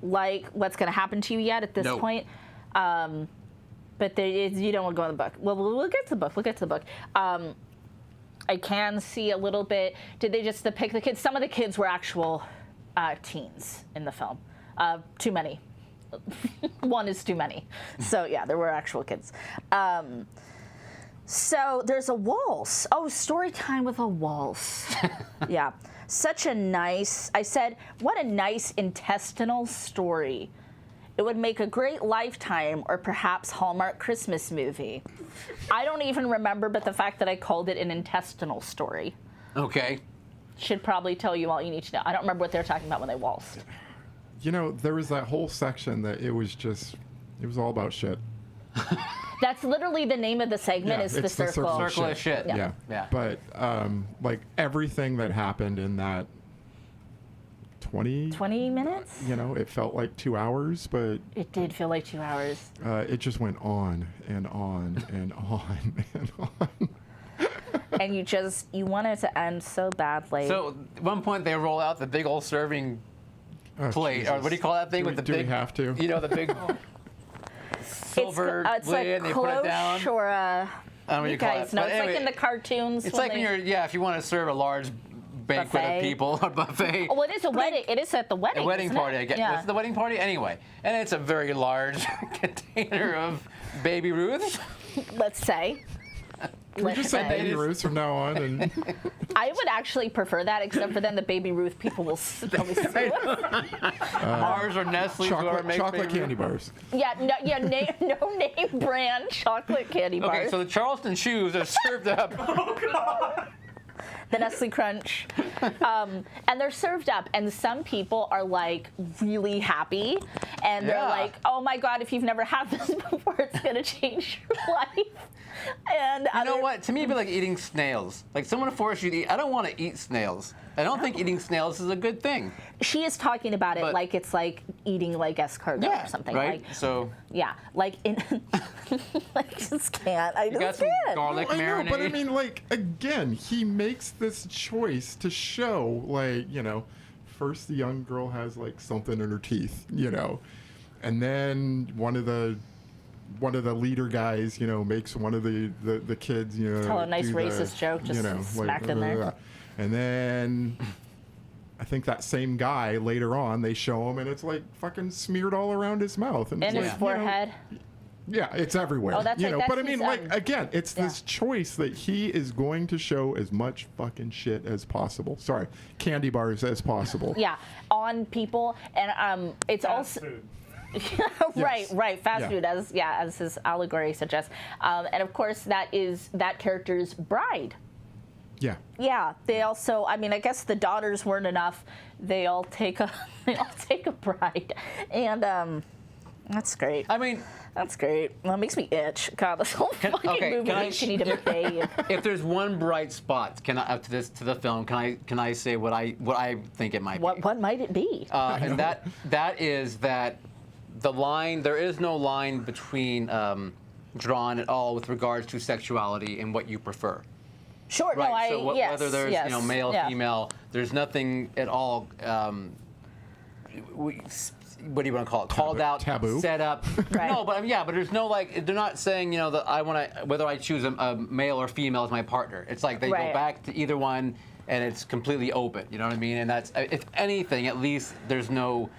like, what's going to happen to you yet at this point. But you don't want to go in the book. Well, we'll get to the book. We'll get to the book. I can see a little bit. Did they just depict the kids? Some of the kids were actual teens in the film. Too many. One is too many. So, yeah, there were actual kids. So there's a waltz. Oh, story time with a waltz. Yeah. Such a nice, I said, what a nice intestinal story. It would make a great Lifetime or perhaps Hallmark Christmas movie. I don't even remember, but the fact that I called it an intestinal story. Okay. Should probably tell you all you need to know. I don't remember what they were talking about when they waltzed. You know, there was that whole section that it was all about shit. That's literally the name of the segment. Yeah, is it's the circle. Circle of shit. Yeah. But like everything that happened in that 20 minutes? You know, it felt like 2 hours, but it did feel like 2 hours. It just went on and on and on and on. And you want it to end so badly. So at one point they roll out the big old serving plate, Jesus. or what do you call that thing with the do big? We have to? You know, the big silver it's like lid, and they put it down. cloche or I don't know what you you call guys it. know. But It's anyway, like in the cartoons. It's like when you're, if you want to serve a large banquet Buffet. of people, a buffet. Oh, well, it is a wedding. It is at the wedding. A wedding isn't party, it? I guess. Yeah. What's the wedding party? Anyway. And it's a very large container of Baby Ruth. Let's say. Can we just say Baby Ruth from now on? And I would actually prefer that, except for then the Baby Ruth people will probably sue us. Mars or Nestle, whoever makes chocolate Baby candy Ruth. bars. Yeah, no name brand chocolate candy bars. Okay, so the Charleston shoes are served up. Oh, God. The Nestle Crunch. And they're served up, and some people are like really happy, and they're Yeah. like, "Oh my God, if you've never had this before, it's gonna change your life." And You know what? To me, it'd be like eating snails. Like someone forced you to eat. I don't want to eat snails. I don't think eating snails is a good thing. She is talking about it But- like it's like eating like escargot or something. Right. Like, So yeah, like in. I just can't. I you got just some can't. garlic I know, marinade. but I mean, like, again, he makes this choice to show, like, first the young girl has, like, something in her teeth, and then one of the leader guys, makes one of the kids, Tell a nice do racist joke, just smacked in there. And then I think that same guy later on, they show him, and it's like fucking smeared all around his mouth, and In it's his like, forehead. yeah, it's everywhere. Oh, that's right, but I that's mean, his, like, again, it's yeah. this choice that he is going to show as much fucking shit as possible. Sorry, candy bars as possible. Yeah, on people, and it's Fast also. food. Right. Fast Yeah. food, as his allegory suggests, and of course that is that character's bride. Yeah. Yeah, they also. I mean, I guess the daughters weren't enough. They all take a bride, and that's great. I mean, That's great. Well, it makes me itch. God, this whole fucking movie can I- makes you need to bathe. if there's one bright spot, up to the film, can I say what I think it might be? What might it be? And that is that there is no line between drawn at all with regards to sexuality and what you prefer. Sure. Right. No, I So yes. whether there's yes, male, yeah. female, there's nothing at all. What do you want to call it? Called out, Taboo. set up. Right. No, but but there's no they're not saying that I want to whether I choose a male or female as my partner. It's like they Right. go back to either one, and it's completely open. You know what I mean? And that's if anything, at least there's no.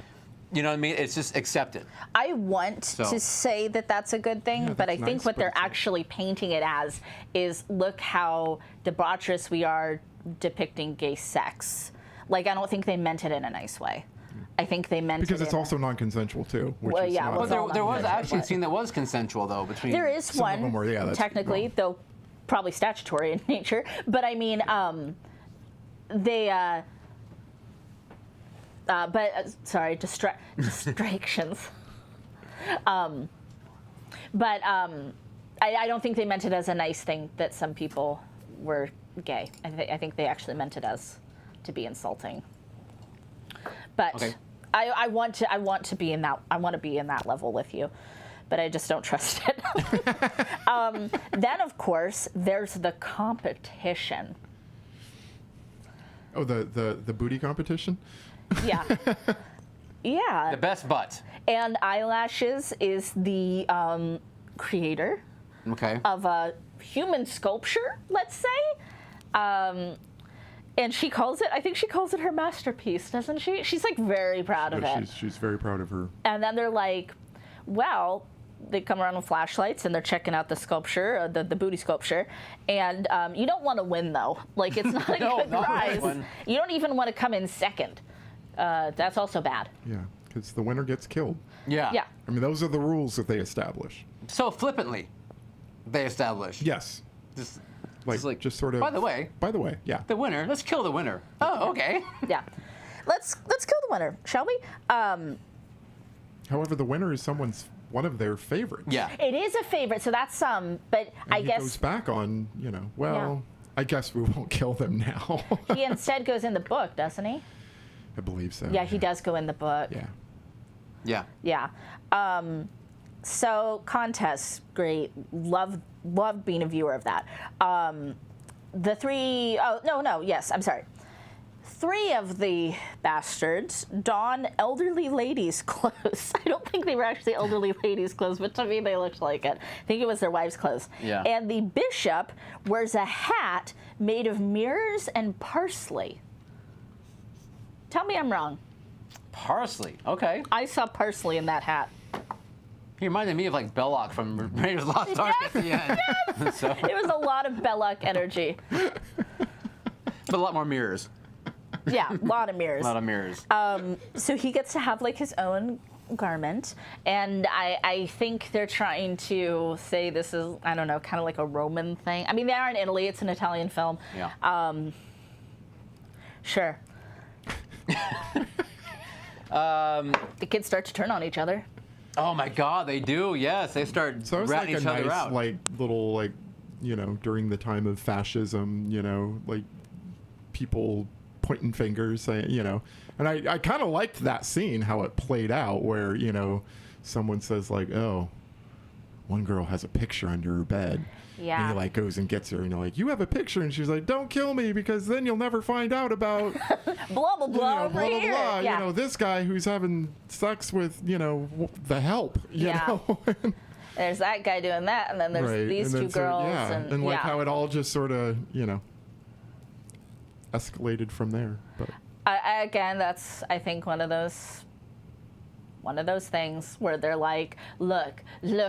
You know what I mean? It's just accepted. I want So- to say that that's a good thing, but I that's think nice, what but they're it's not. actually painting it as is look how debaucherous we are depicting gay sex. Like, I don't think they meant it in a nice way. I think they meant Because it it's in also non-consensual too. Which Well, is yeah, not, well, But there was non-consensual, actually a but- scene that was consensual though between. There is Some of one, them were, yeah, that's technically, wrong. though probably statutory in nature. But I mean, they. Sorry, distractions. I don't think they meant it as a nice thing that some people were gay. I think they actually meant it as to be insulting. But Okay. I want to be in that. I want to be in that level with you, but I just don't trust it. Then of course there's the competition. Oh, the booty competition. Yeah. Yeah. The best butt. And Eyelashes is the creator Okay. of a human sculpture, let's say. And she calls it her masterpiece, doesn't she? She's like very proud of it. She's very proud of her. And then they're like, well, they come around with flashlights and they're checking out the sculpture, the booty sculpture. And you don't want to win, though. Like, it's not a No, good not prize. one. You don't even want to come in second. That's also bad. Yeah, because the winner gets killed. Yeah. Yeah. I mean, those are the rules that they establish. So flippantly, they established. Yes. Just Like, just sort of. By the way, yeah. the winner. Let's kill the winner. Oh, okay. Yeah. Let's kill the winner, shall we? However, the winner is one of their favorites. Yeah. It is a favorite, so that's but And I he guess goes back on, well, I guess we won't kill them now. he instead goes in the book, doesn't he? I believe so. Yeah, he does go in the book. Yeah. Yeah. Yeah. So contests, great. Love being a viewer of that. The three I'm sorry. 3 of the bastards don elderly ladies' clothes. I don't think they were actually elderly ladies' clothes, but to me they looked like it. I think it was their wives' clothes. Yeah. And the bishop wears a hat made of mirrors and parsley. Tell me I'm wrong. Parsley. Okay. I saw parsley in that hat. He reminded me of like Belloc from Raiders of the Lost Ark at the end. So, It was a lot of Belloc energy. but a lot more mirrors. Yeah, a lot of mirrors. A lot of mirrors. So he gets to have like his own garment, and I think they're trying to say this is, I don't know, kind of like a Roman thing. I mean, they are in Italy. It's an Italian film. Yeah. Sure. The kids start to turn on each other. Oh my God, they do. Yes, they start So it's ratting like each a other nice, out. like little, like, you know, during the time of fascism, you know, like people pointing fingers, saying, you know, and I kind of liked that scene, how it played out, where, you know, someone says like, oh, one girl has a picture under her bed. Yeah. And he like goes and gets her, and you're like, you have a picture, and she's like, don't kill me, because then you'll never find out about Blah blah blah you know, over blah, blah, here. blah. Yeah. You know, this guy who's having sex with, you know, the help, you Yeah. know. There's that guy doing that, and then there's Right. these and two then girls, yeah. and like yeah. how it all just sort of, you know, escalated from there. But Again, that's I think one of those things where they're like, look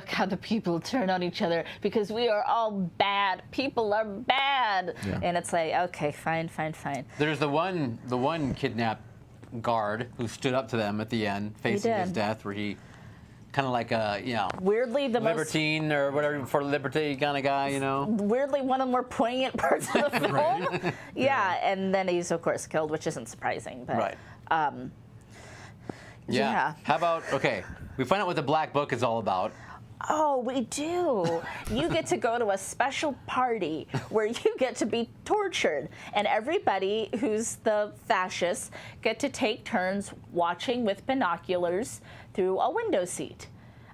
how the people turn on each other because we are all bad. People are bad, Yeah. and it's like, okay, fine. There's the one kidnapped guard who stood up to them at the end, facing his did. death, where he kind of like a, you know, Weirdly, the most libertine or whatever, for liberty kind of guy, you know. weirdly one of the more poignant parts of the film. Yeah, and then he's of course killed, which isn't surprising, but Right. yeah. How about, okay, we find out what the Black Book is all about. Oh, we do. You get to go to a special party where you get to be tortured, and everybody who's the fascists get to take turns watching with binoculars through a window seat.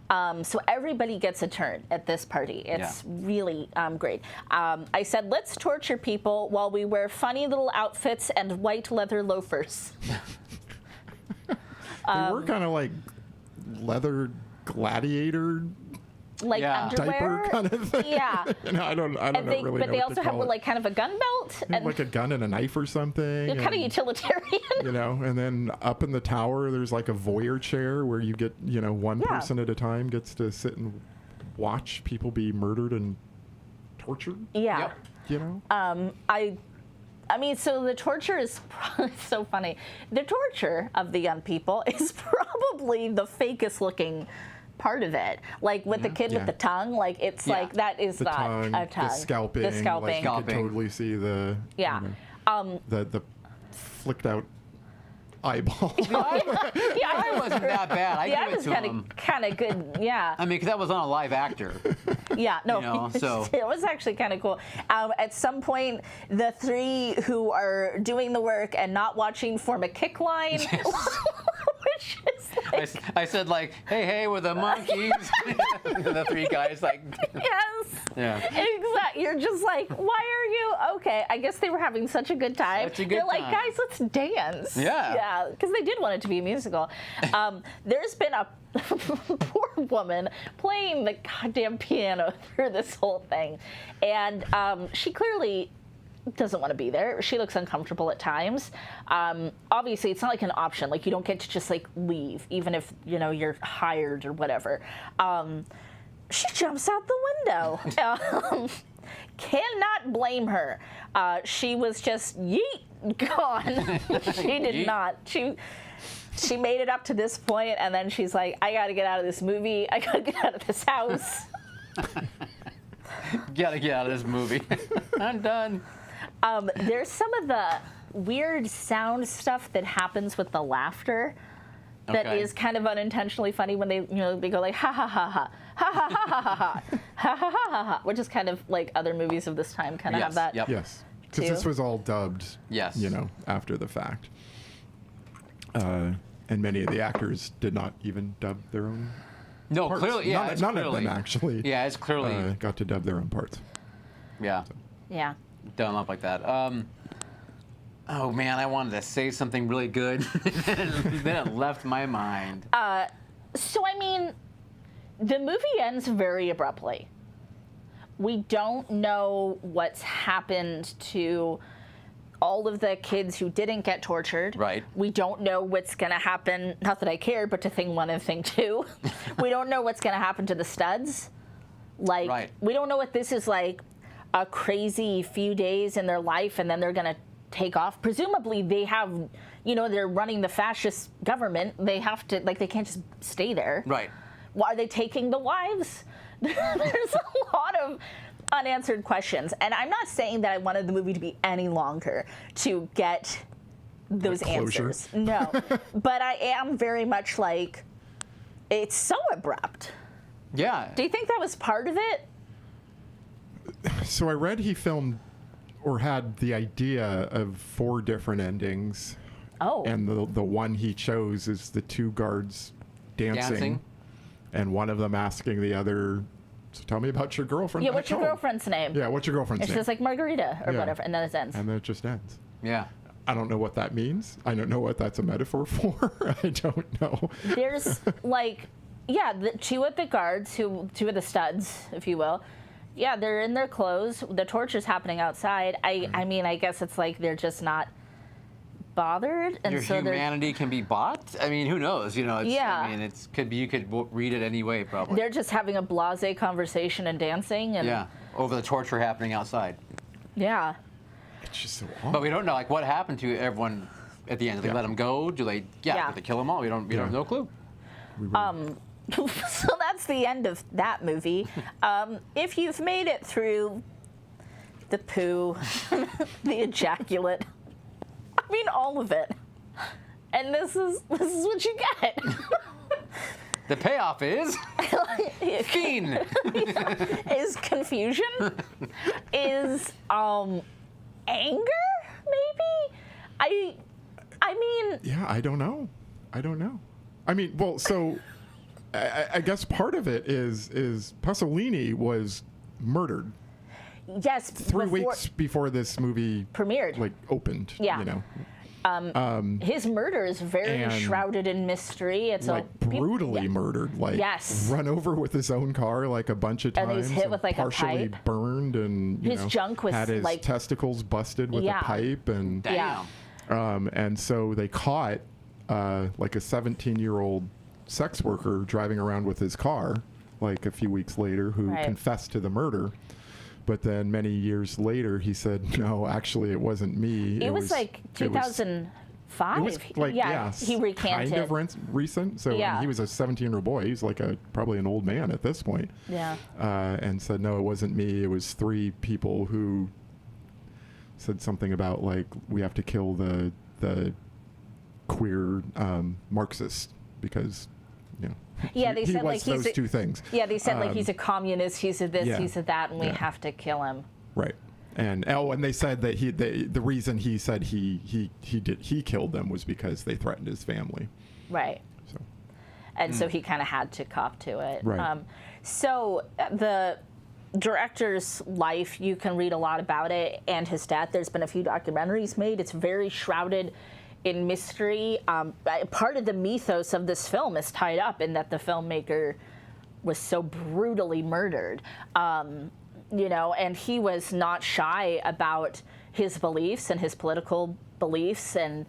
So everybody gets a turn at this party. It's really great. I said, let's torture people while we wear funny little outfits and white leather loafers. they were kind of like leather gladiator Like Yeah. underwear. diaper kind of thing. Yeah. You know, I don't And know they, really but know they what also to have call it. like kind of a gun belt and like a gun and a knife or something. they're kind of and, utilitarian. you know, and then up in the tower, there's like a voyeur chair where you get, you know, one Yeah. person at a time gets to sit and watch people be murdered and tortured. Yeah. Yep. You know, I mean, so the torture is so funny. The torture of the young people is probably the fakest looking part of it. Like with the kid Yeah. with the tongue, like it's Yeah. like that is the not tongue, a tongue. the scalping, The scalping. Like you could Scalping. totally see the, Yeah. you know, the flicked out eyeball. Yeah, That wasn't that bad. I yeah, give it it was to him. kind of good. Yeah. I mean, because that was on a live actor. Yeah, no, You know, so- it was actually kind of cool. At some point, the three who are doing the work and not watching form a kick line, which is like, I said like, hey, we're the monkeys. The three guys like, yes, yeah. exactly. You're just like, why are you? Okay, I guess they were having such a good time. Such a good They're like, time. guys, let's dance. Yeah. yeah, because they did want it to be a musical. There's been a poor woman playing the goddamn piano through this whole thing, and she clearly doesn't want to be there. She looks uncomfortable at times. Obviously, it's not like an option. Like you don't get to just like leave, even if you know you're hired or whatever. She jumps out the window. Cannot blame her. She was just yeet gone. She did Yeet. not. She made it up to this point, and then she's like, I gotta get out of this movie. I gotta get out of this house. Gotta get out of this movie. I'm done. There's some of the weird sound stuff that happens with the laughter that Okay. is kind of unintentionally funny when they go like ha ha ha ha ha ha ha ha ha ha ha ha ha ha, which is kind of like other movies of this time kind of have Yes, that. yep. Yes, because Two. this was all dubbed. Yes. You know, after the fact. And many of the actors did not even dub their own No, parts. clearly, yeah, it's none of clearly. them actually. Yeah, it's clearly, got to dub their own parts. yeah, Yeah. done up like that. Oh man, I wanted to say something really good, then it left my mind. So I mean, the movie ends very abruptly. We don't know what's happened to all of the kids who didn't get tortured. Right. We don't know what's going to happen, not that I cared, but to thing one and thing two. We don't know what's going to happen to the studs. Like, Right. we don't know if this is like a crazy few days in their life and then they're going to take off. Presumably they have, they're running the fascist government. They have to, like, they can't just stay there. Right. Well, are they taking the wives? There's a lot of unanswered questions. And I'm not saying that I wanted the movie to be any longer to get those closure? answers. No, but I am very much like, it's so abrupt. Yeah. Do you think that was part of it? So I read he filmed or had the idea of 4 different endings. Oh. And the one he chose is the 2 guards dancing. And one of them asking the other, so tell me about your girlfriend. Yeah, what's your girlfriend's name? Yeah, what's your girlfriend's It's name? just like Margarita or Yeah. whatever, and then it ends. And then it just ends. Yeah. I don't know what that means. I don't know what that's a metaphor for. I don't know. There's like, yeah, the 2 of the guards, 2 of the studs, if you will. Yeah, they're in their clothes. The torture's happening outside. I mean, I guess it's like they're just not bothered, and Your so humanity can be bought. I mean, who knows? You know, it's, Yeah. I mean, it's could be. You could read it any way, probably. they're just having a blasé conversation and dancing, and Yeah, over the torture happening outside. yeah. It's just so odd. But we don't know, like, what happened to everyone at the end. Do they let them go? Do they? Yeah. Did they kill them all? We don't have no clue. So that's the end of that movie. If you've made it through the poo, the ejaculate, I mean all of it, and this is what you get. The payoff is fiend. Is confusion, is anger, maybe. I mean, Yeah, I don't know. I mean, well, so I guess part of it is Pasolini was murdered yes. 3 weeks before this movie premiered, like opened. Yeah. You know, his murder is very and, shrouded in mystery. It's like brutally murdered, like Yes. run over with his own car like a bunch of And times, he's hit with, like, a partially pipe. burned, and you His know, junk was, had his like- testicles busted with Yeah. a pipe, and Yeah. and so they caught like a 17-year-old sex worker driving around with his car, like a few weeks later, who Right. confessed to the murder. But then many years later, he said, "No, actually, it wasn't me. It was like 2005. It was like he recanted. kind of recent. So Yeah. he was a 17-year-old boy. He's like probably an old man at this point. Yeah. And said, "No, it wasn't me. It was 3 people who said something about like we have to kill the queer Marxist because you know Yeah, they he said, was like, he's those a- 2 things." Yeah, they said like he's a communist, he's a this, yeah. he's a that, and we Yeah. have to kill him. Right. And they said that the reason he said he killed them was because they threatened his family. Right. So And so he kind of had to cop to it. Right. So the director's life, you can read a lot about it, and his death. There's been a few documentaries made. It's very shrouded in mystery. Part of the mythos of this film is tied up in that the filmmaker was so brutally murdered. You know, and he was not shy about his beliefs and his political beliefs, and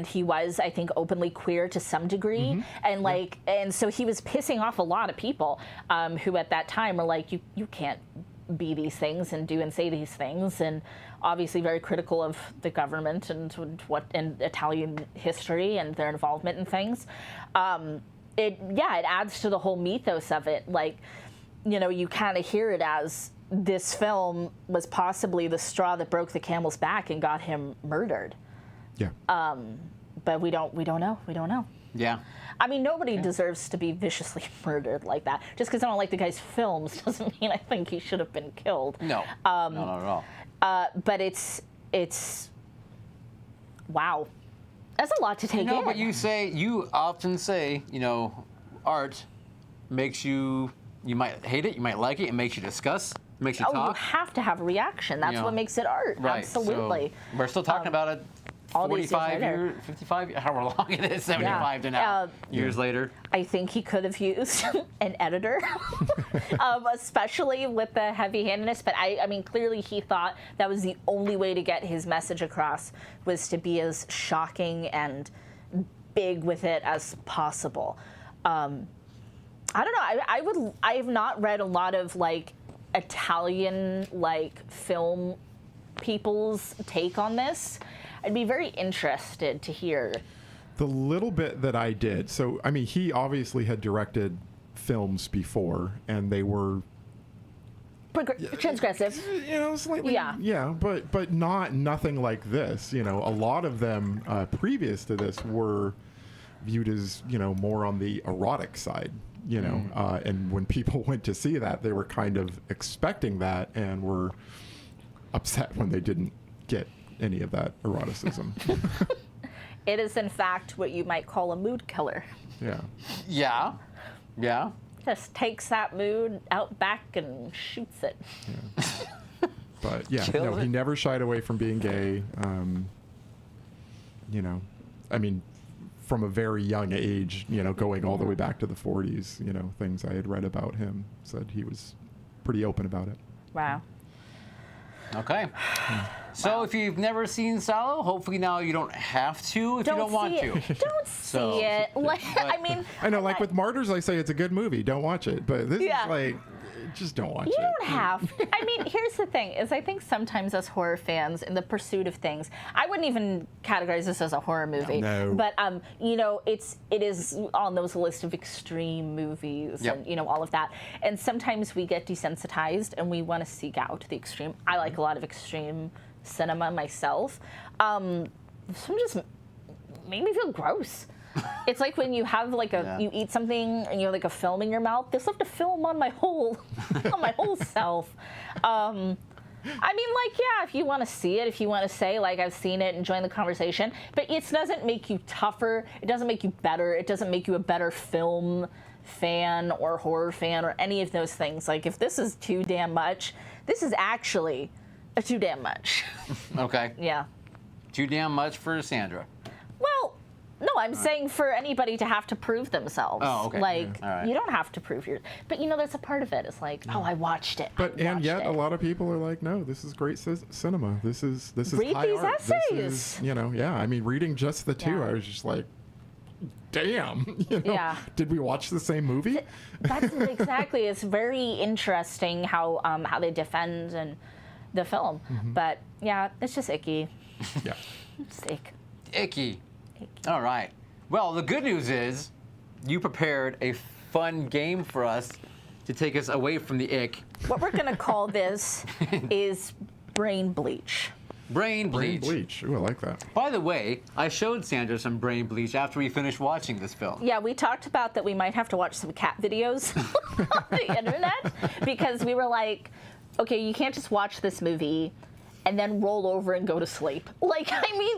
he was, I think, openly queer to some degree, and like, and so he was pissing off a lot of people who at that time were like, you can't be these things and do and say these things, and obviously very critical of the government and what in Italian history and their involvement in things. It adds to the whole mythos of it, like. You know, you kind of hear it as this film was possibly the straw that broke the camel's back and got him murdered. yeah. But we don't know. Yeah. I mean, nobody deserves to be viciously murdered like that. Just because I don't like the guy's films doesn't mean I think he should have been killed. No. No, not at all. But it's wow. That's a lot to take No, in. but you often say, you know, art makes you. You might hate it, you might like it. It makes you discuss. It makes you you talk. have to have a reaction. That's know. what makes it art. Right. Absolutely. So we're still talking about it. all these years 45 later. years, 55, however long it is, 75 to now. Years later. I think he could have used an editor, especially with the heavy-handedness. But I mean, clearly he thought that was the only way to get his message across, was to be as shocking and big with it as possible. I don't know. I have not read a lot of like Italian like film people's take on this. I'd be very interested to hear. The little bit that I did, so I mean, he obviously had directed films before, and they were transgressive. You know, slightly. Yeah. But nothing like this. You know, a lot of them previous to this were viewed as, you know, more on the erotic side. You know, and when people went to see that, they were kind of expecting that and were upset when they didn't get any of that eroticism. It is, in fact, what you might call a mood killer. Yeah. Yeah. Yeah. Just takes that mood out back and shoots it. But yeah, Kills no, he it. never shied away from being gay. You know, I mean, from a very young age, you know, going all the way back to the 40s, you know, things I had read about him said he was pretty open about it. Wow. Okay. So if you've never seen SALO, hopefully now you don't have to if you don't want see to. it. Don't see So, it. Like, I mean, I know, like with Martyrs, I say it's a good movie, don't watch it. But this Yeah. is like, just don't watch you it. don't have. I mean, here's the thing: is I think sometimes as horror fans, in the pursuit of things, I wouldn't even categorize this as a horror movie. No. But you know, it is on those list of extreme movies, Yep. and you know all of that. And sometimes we get desensitized, and we want to seek out the extreme. I like a lot of extreme cinema myself. Some just made me feel gross. It's like when you have like you eat something and you have like a film in your mouth. There's like a film on my whole, on my whole self. I mean, like, yeah, if you want to see it, if you want to say like I've seen it and join the conversation, but it doesn't make you tougher. It doesn't make you better. It doesn't make you a better film fan or horror fan or any of those things. Like if this is too damn much, this is actually too damn much. Okay. Yeah. Too damn much for Sandra. Well, no, I'm saying for anybody to have to prove themselves. Oh, okay. Like, All right. you don't have to prove your... But, you know, that's a part of it. It's like, oh, I watched it. But I and watched yet it. a lot of people are like, no, this is great cinema. This is Read high these art. This essays. is, you know, yeah. I mean, reading just the two, Yeah. I was just like, damn. You know, Yeah. did we watch the same movie? That's exactly. It's very interesting how they defend and the film. But, yeah, it's just icky. Yeah. It's ick. Icky. All right. Well, the good news is you prepared a fun game for us to take us away from the ick. What we're going to call this is brain bleach. Brain bleach. Brain bleach. Ooh, I like that. By the way, I showed Sandra some brain bleach after we finished watching this film. Yeah, we talked about that we might have to watch some cat videos on the internet because we were like, okay, you can't just watch this movie and then roll over and go to sleep. Like, I mean,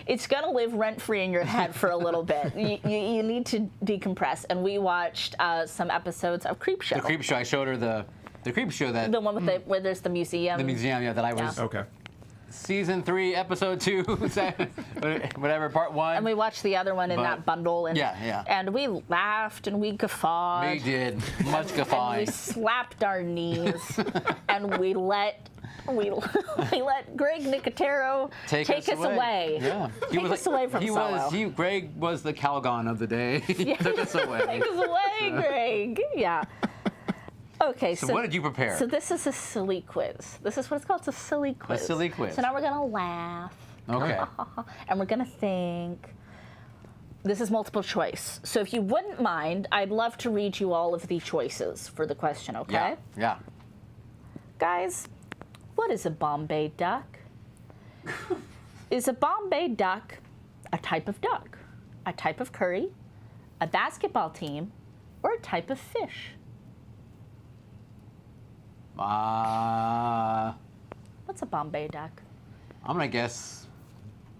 it's gonna live rent-free in your head for a little bit. You need to decompress. And we watched some episodes of Creepshow. The Creep Show. I showed her the Creep Show that The one with where there's the museum. the museum. Yeah, that I was Yeah. Okay. season 3, episode 2, whatever, part 1. And we watched the other one in But- that bundle. And, Yeah. And we laughed and we guffawed. We did much And we guffawing. slapped our knees and we let Greg Nicotero take us away. Yeah, Take us away from SALO. Greg was the Calgon of the day. He took us away. Take us away, Greg. Yeah. Okay, So what did you prepare? So this is a silly quiz. This is what it's called. It's a silly quiz. silly quiz. So now we're gonna laugh Okay. and we're gonna think. This is multiple choice. So if you wouldn't mind, I'd love to read you all of the choices for the question. Okay. Yeah. Guys, what is a Bombay duck? Is a Bombay duck a type of duck, a type of curry, a basketball team, or a type of fish? What's a Bombay duck? I'm gonna guess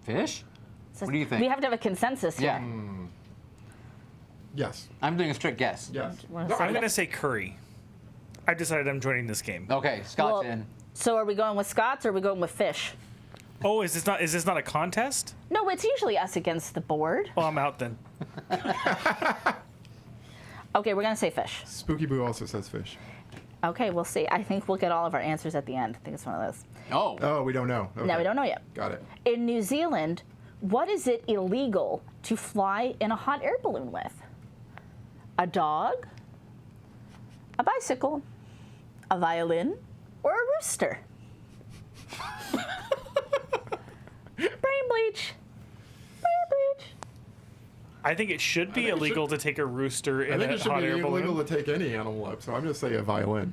fish. So What do you think? We have to have a consensus Yeah. here. Yes. I'm doing a strict guess. Yes. Wanna No, say I'm it? gonna say curry. I've decided I'm joining this game. Okay, Scott's Well, in. So are we going with Scots or are we going with fish? Oh, is this not a contest? No, it's usually us against the board. Oh, I'm out then. Okay, we're gonna say fish. Spooky Boo also says fish. Okay, we'll see. I think we'll get all of our answers at the end. I think it's one of those. Oh. Oh, we don't know. Okay. No, we don't know yet. Got it. In New Zealand, what is it illegal to fly in a hot air balloon with? A dog, a bicycle, a violin, or a rooster? Brain bleach. Brain bleach. I think it should be illegal to take a rooster I in think a it should hot be air balloon. illegal to take any animal up, so I'm going to say a violin.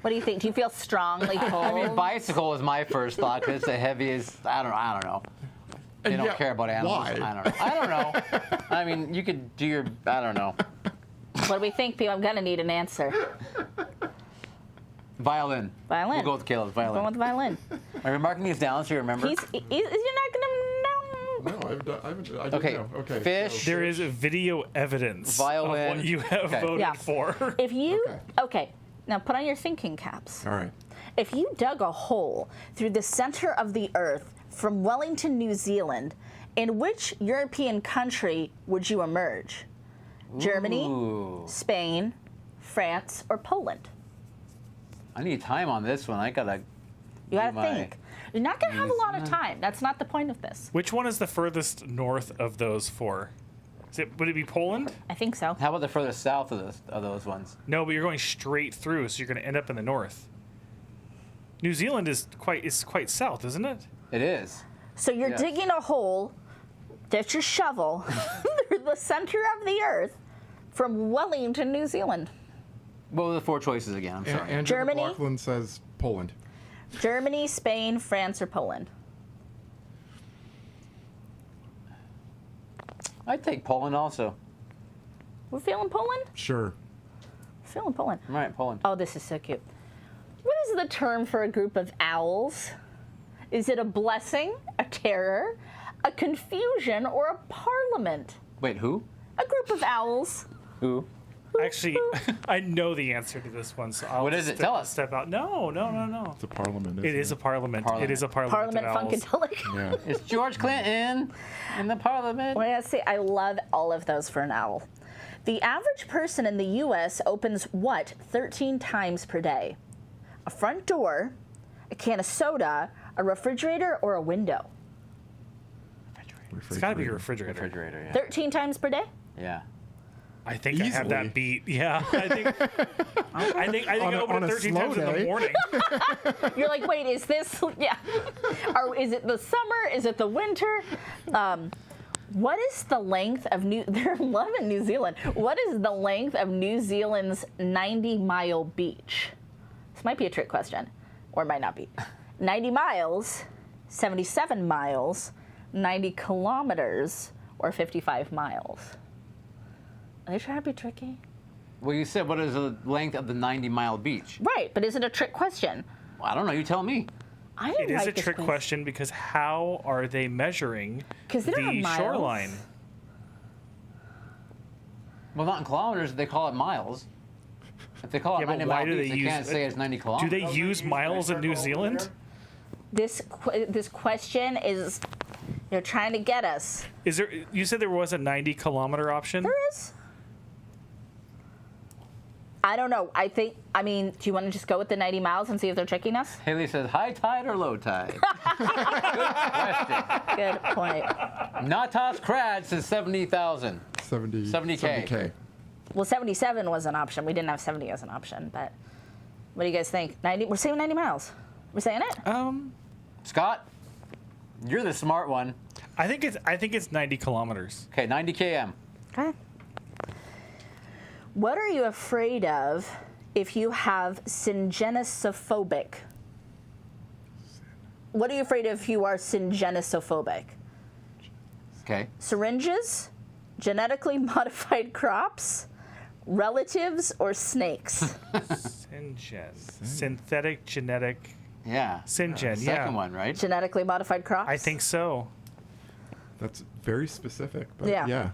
What do you think? Do you feel strongly pulled? I mean, bicycle is my first thought because it's the heaviest. I don't know. They And don't yeah, care about animals. why? I don't know. I mean, you could do your. I don't know. What do we think, people? I'm gonna need an answer. Violin. Violin. We'll go with Caleb. Violin. Going with the violin. Are you marking these down so you remember? You're not gonna know. No, I didn't Okay, know. Okay. fish. so- There is video evidence Violin. of what you have Okay. voted Yeah. for. If you Okay. now put on your thinking caps. All right. If you dug a hole through the center of the earth from Wellington, New Zealand, in which European country would you emerge? Germany, Ooh. Spain, France, or Poland? I need time on this one. I gotta. You gotta my- think. You're not gonna have a lot of New time. That's not the point of this. Which one is the furthest north of those four? Would it be Poland? I think so. How about the furthest south of those ones? No, but you're going straight through, so you're going to end up in the north. New Zealand is quite south, isn't it? It is. So you're Yes. digging a hole, that's your shovel, through the center of the earth from Wellington, New Zealand. What were the four choices again? I'm sorry. Andrew Germany? McLaughlin says Poland. Germany, Spain, France, or Poland? I'd take Poland also. We're feeling Poland? Sure. We're feeling Poland. All right, Poland. Oh, this is so cute. What is the term for a group of owls? Is it a blessing, a terror, a confusion, or a parliament? Wait, who? A group of owls. Who? Actually, I know the answer to this one, so I'll What is it? Tell us. Step out. No. It's a parliament. It is a parliament. Parliament. It is a parliament. Parliament of owls. Funkadelic. Yeah. It's George Clinton in the Parliament. Well, I gotta say, I love all of those for an owl. The average person in the U.S. opens what 13 times per day? A front door, a can of soda, a refrigerator, or a window? It's got to be a refrigerator. Refrigerator, yeah. 13 times per day? Yeah. I think I have that Easily. beat. Yeah, I think I open on it a 13 slow times in the day. morning. You're like, wait, is this, yeah. Or is it the summer? Is it the winter? What is the length of they're loving New Zealand. What is the length of New Zealand's 90-mile beach? This might be a trick question, or it might not be. 90 miles, 77 miles, 90 kilometers, or 55 miles? Are they trying to be tricky? Well, you said what is the length of the 90-mile beach? Right, but is it a trick question? Well, I don't know. You tell me. I didn't It is write a this trick quiz. question because how are they measuring 'Cause they don't have the miles. shoreline? Well, not in kilometers. They call it miles. If they call it Yeah, but 90 why mile do beach, they they use can't it? say it's 90 Do kilometers. they use miles in New Zealand? This question is, they're trying to get us. Is there? You said there was a 90-kilometer option. There is. I don't know. Do you want to just go with the 90 miles and see if they're tricking us? Haley says high tide or low tide. Good point. Natas Krad says 70,000. 70K. 70K. Well, 77 was an option. We didn't have 70 as an option, but what do you guys think? 90? We're saying 90 miles. We're saying it? Scott, you're the smart one. I think it's 90 kilometers. Okay, 90 km. Okay. What are you afraid of if you have syngenesophobic? What are you afraid of if you are syngenesophobic? Okay. Syringes, genetically modified crops, relatives, or snakes? Synthetic genetic. Yeah. Syngen, Second yeah. one, right? Genetically modified crops? I think so. That's very specific, but Yeah. yeah.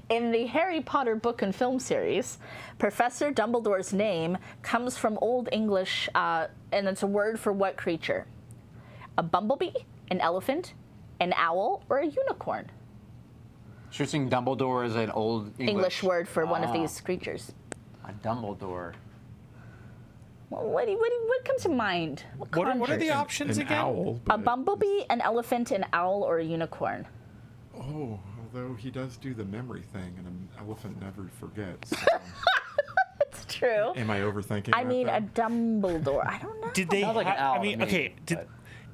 In the Harry Potter book and film series, Professor Dumbledore's name comes from Old English, and it's a word for what creature? A bumblebee, an elephant, an owl, or a unicorn? So you're saying Dumbledore is an old English word for one of Ah. these creatures. A Dumbledore. Well, what comes to mind? What are the conjures? options An again? owl. A but- bumblebee, an elephant, an owl, or a unicorn? Oh, although he does do the memory thing, and an elephant never forgets. So It's true. am I overthinking? I that, mean, though? a Dumbledore. I don't know. Did they? Sounds like an owl I mean, to me, okay. but-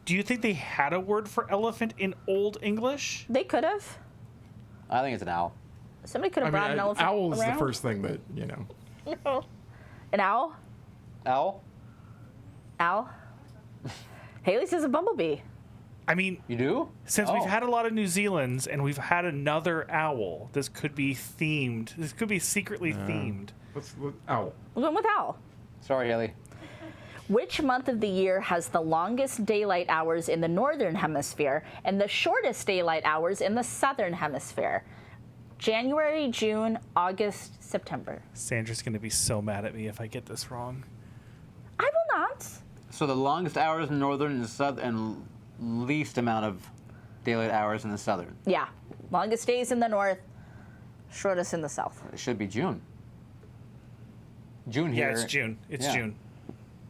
Do you think they had a word for elephant in Old English? They could have. I think it's an owl. Somebody could have brought an elephant owl is around. the first thing that, you know. An owl? Owl? Owl? Haley says a bumblebee. I mean, You do? since Oh. we've had a lot of New Zealands and we've had another owl, this could be themed. This could be secretly themed. Owl. We're going with owl. Sorry, Haley. Which month of the year has the longest daylight hours in the northern hemisphere and the shortest daylight hours in the southern hemisphere? January, June, August, September. Sandra's going to be so mad at me if I get this wrong. I will not. So the longest hours in northern and southern, and least amount of daylight hours in the southern. Yeah. Longest days in the north, shortest in the south. It should be June. June here. Yeah, it's June. It's Yeah. June.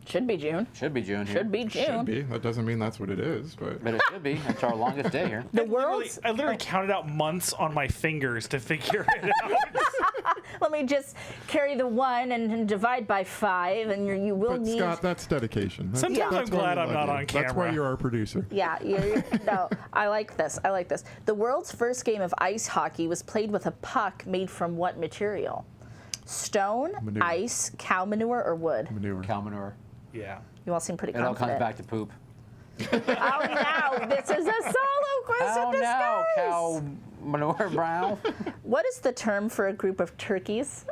Should be June. Should be June here. Should be June. Should be. That doesn't mean that's what it is, but But it should be. It's our longest day here. The world's. I literally counted out months on my fingers to figure it out. Let me just carry the 1 and divide by 5, and you will but need. Scott, that's dedication. That's, Sometimes that's I'm why glad we I'm love not you. on That's why camera. you're our producer. Yeah, no, I like this. I like this. The world's first game of ice hockey was played with a puck made from what material? Stone, Manure. ice, cow manure, or wood? Manure. Cow manure. Yeah. You all seem pretty It all confident. comes back to poop. Oh, now this is a solo question Oh disguise. no, cow manure brown. What is the term for a group of turkeys?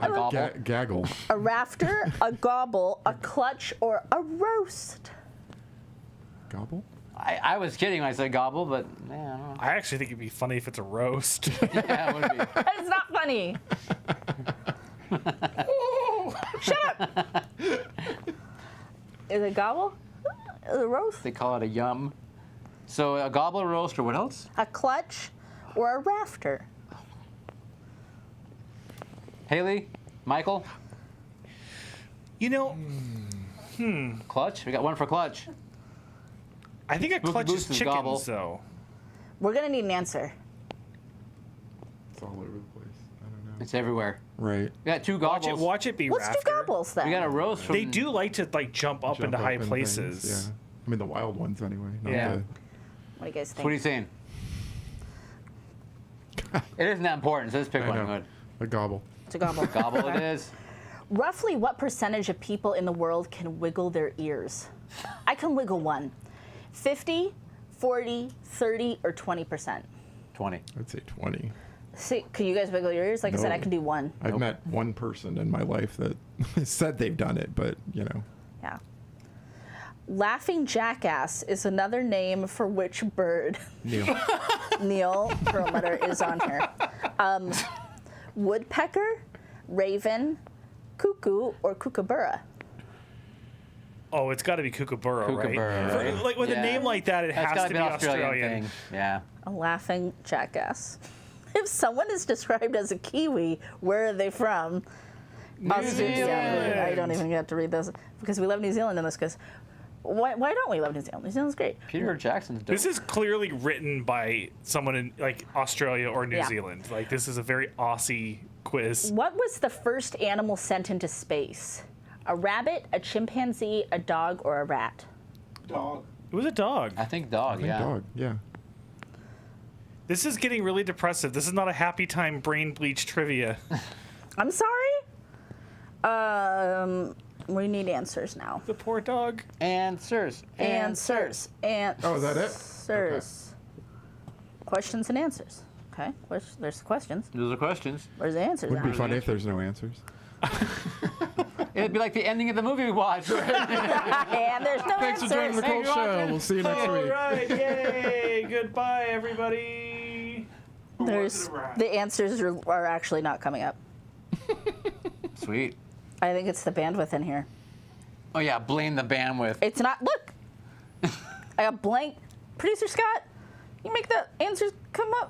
A gobble. Gaggle. A rafter, a gobble, a clutch, or a roast? Gobble? I was kidding when I said gobble, but yeah, I don't know. I actually think it'd be funny if it's a roast. Yeah, it would be. It's not funny. Shut up. Is it gobble? Is it roast? They call it a yum. So a gobble, a roast, or what else? A clutch, or a rafter? Haley, Michael, You know, clutch. We got one for clutch. I think a Boogie clutch is Boots is chickens, gobble. though. We're gonna need an answer. It's all over the place. I don't know. It's everywhere. Right. We got two Watch gobbles. it. Watch it be Let's rafter. do gobbles then. We got a roast from. They do like to jump up Jump into high up in places. things, yeah. I mean, the wild ones anyway. Not Yeah. What do you guys So what are you think? saying? It isn't that important, so let's pick I one. know. Good. A gobble. It's a gobble. Gobble it is. Roughly what percentage of people in the world can wiggle their ears? I can wiggle one. 50, 40, 30, or 20%? 20. I'd say 20. See, can you guys wiggle your ears? Like I said, I No. can do one. I've Nope. met one person in my life that said they've done it, but, you know. Yeah. Laughing jackass is another name for which bird? Neil. Neil Perlmutter is on here. Woodpecker, raven, cuckoo, or kookaburra? Oh, it's got to be kookaburra, Kookaburra, right? right? Like with Yeah. a name like that, it That's has gotta to be be an Australian Australian. thing. Yeah. A laughing jackass. If someone is described as a Kiwi, where are they from? New Zealand. I don't even get to read this because we love New Zealand in this. Because why don't we love New Zealand? New Zealand's great. Peter Jackson's dope. This is clearly written by someone in like Australia or New Yeah. Zealand. Like this is a very Aussie quiz. What was the first animal sent into space? A rabbit, a chimpanzee, a dog, or a rat? Dog. It was a dog. I think dog, yeah. Dog, yeah. This is getting really depressive. This is not a happy time brain bleach trivia. I'm sorry. We need answers now. The poor dog. Answers. Answers. Oh, is that it? Answers. Questions and answers. Okay. There's the questions. Those are questions. Where's the answers? Would be now? funny if there's no answers. It'd be like the ending of the movie we watched. And there's no Thanks for answers. joining the Thank Cult you, Show. Roger. We'll see you next All week. right, yay! Goodbye, everybody. There's the answers are actually not coming up. Sweet. I think it's the bandwidth in here. Oh yeah, blame the bandwidth. It's not. Look, I got blank. Producer Scott, you make the answers come up.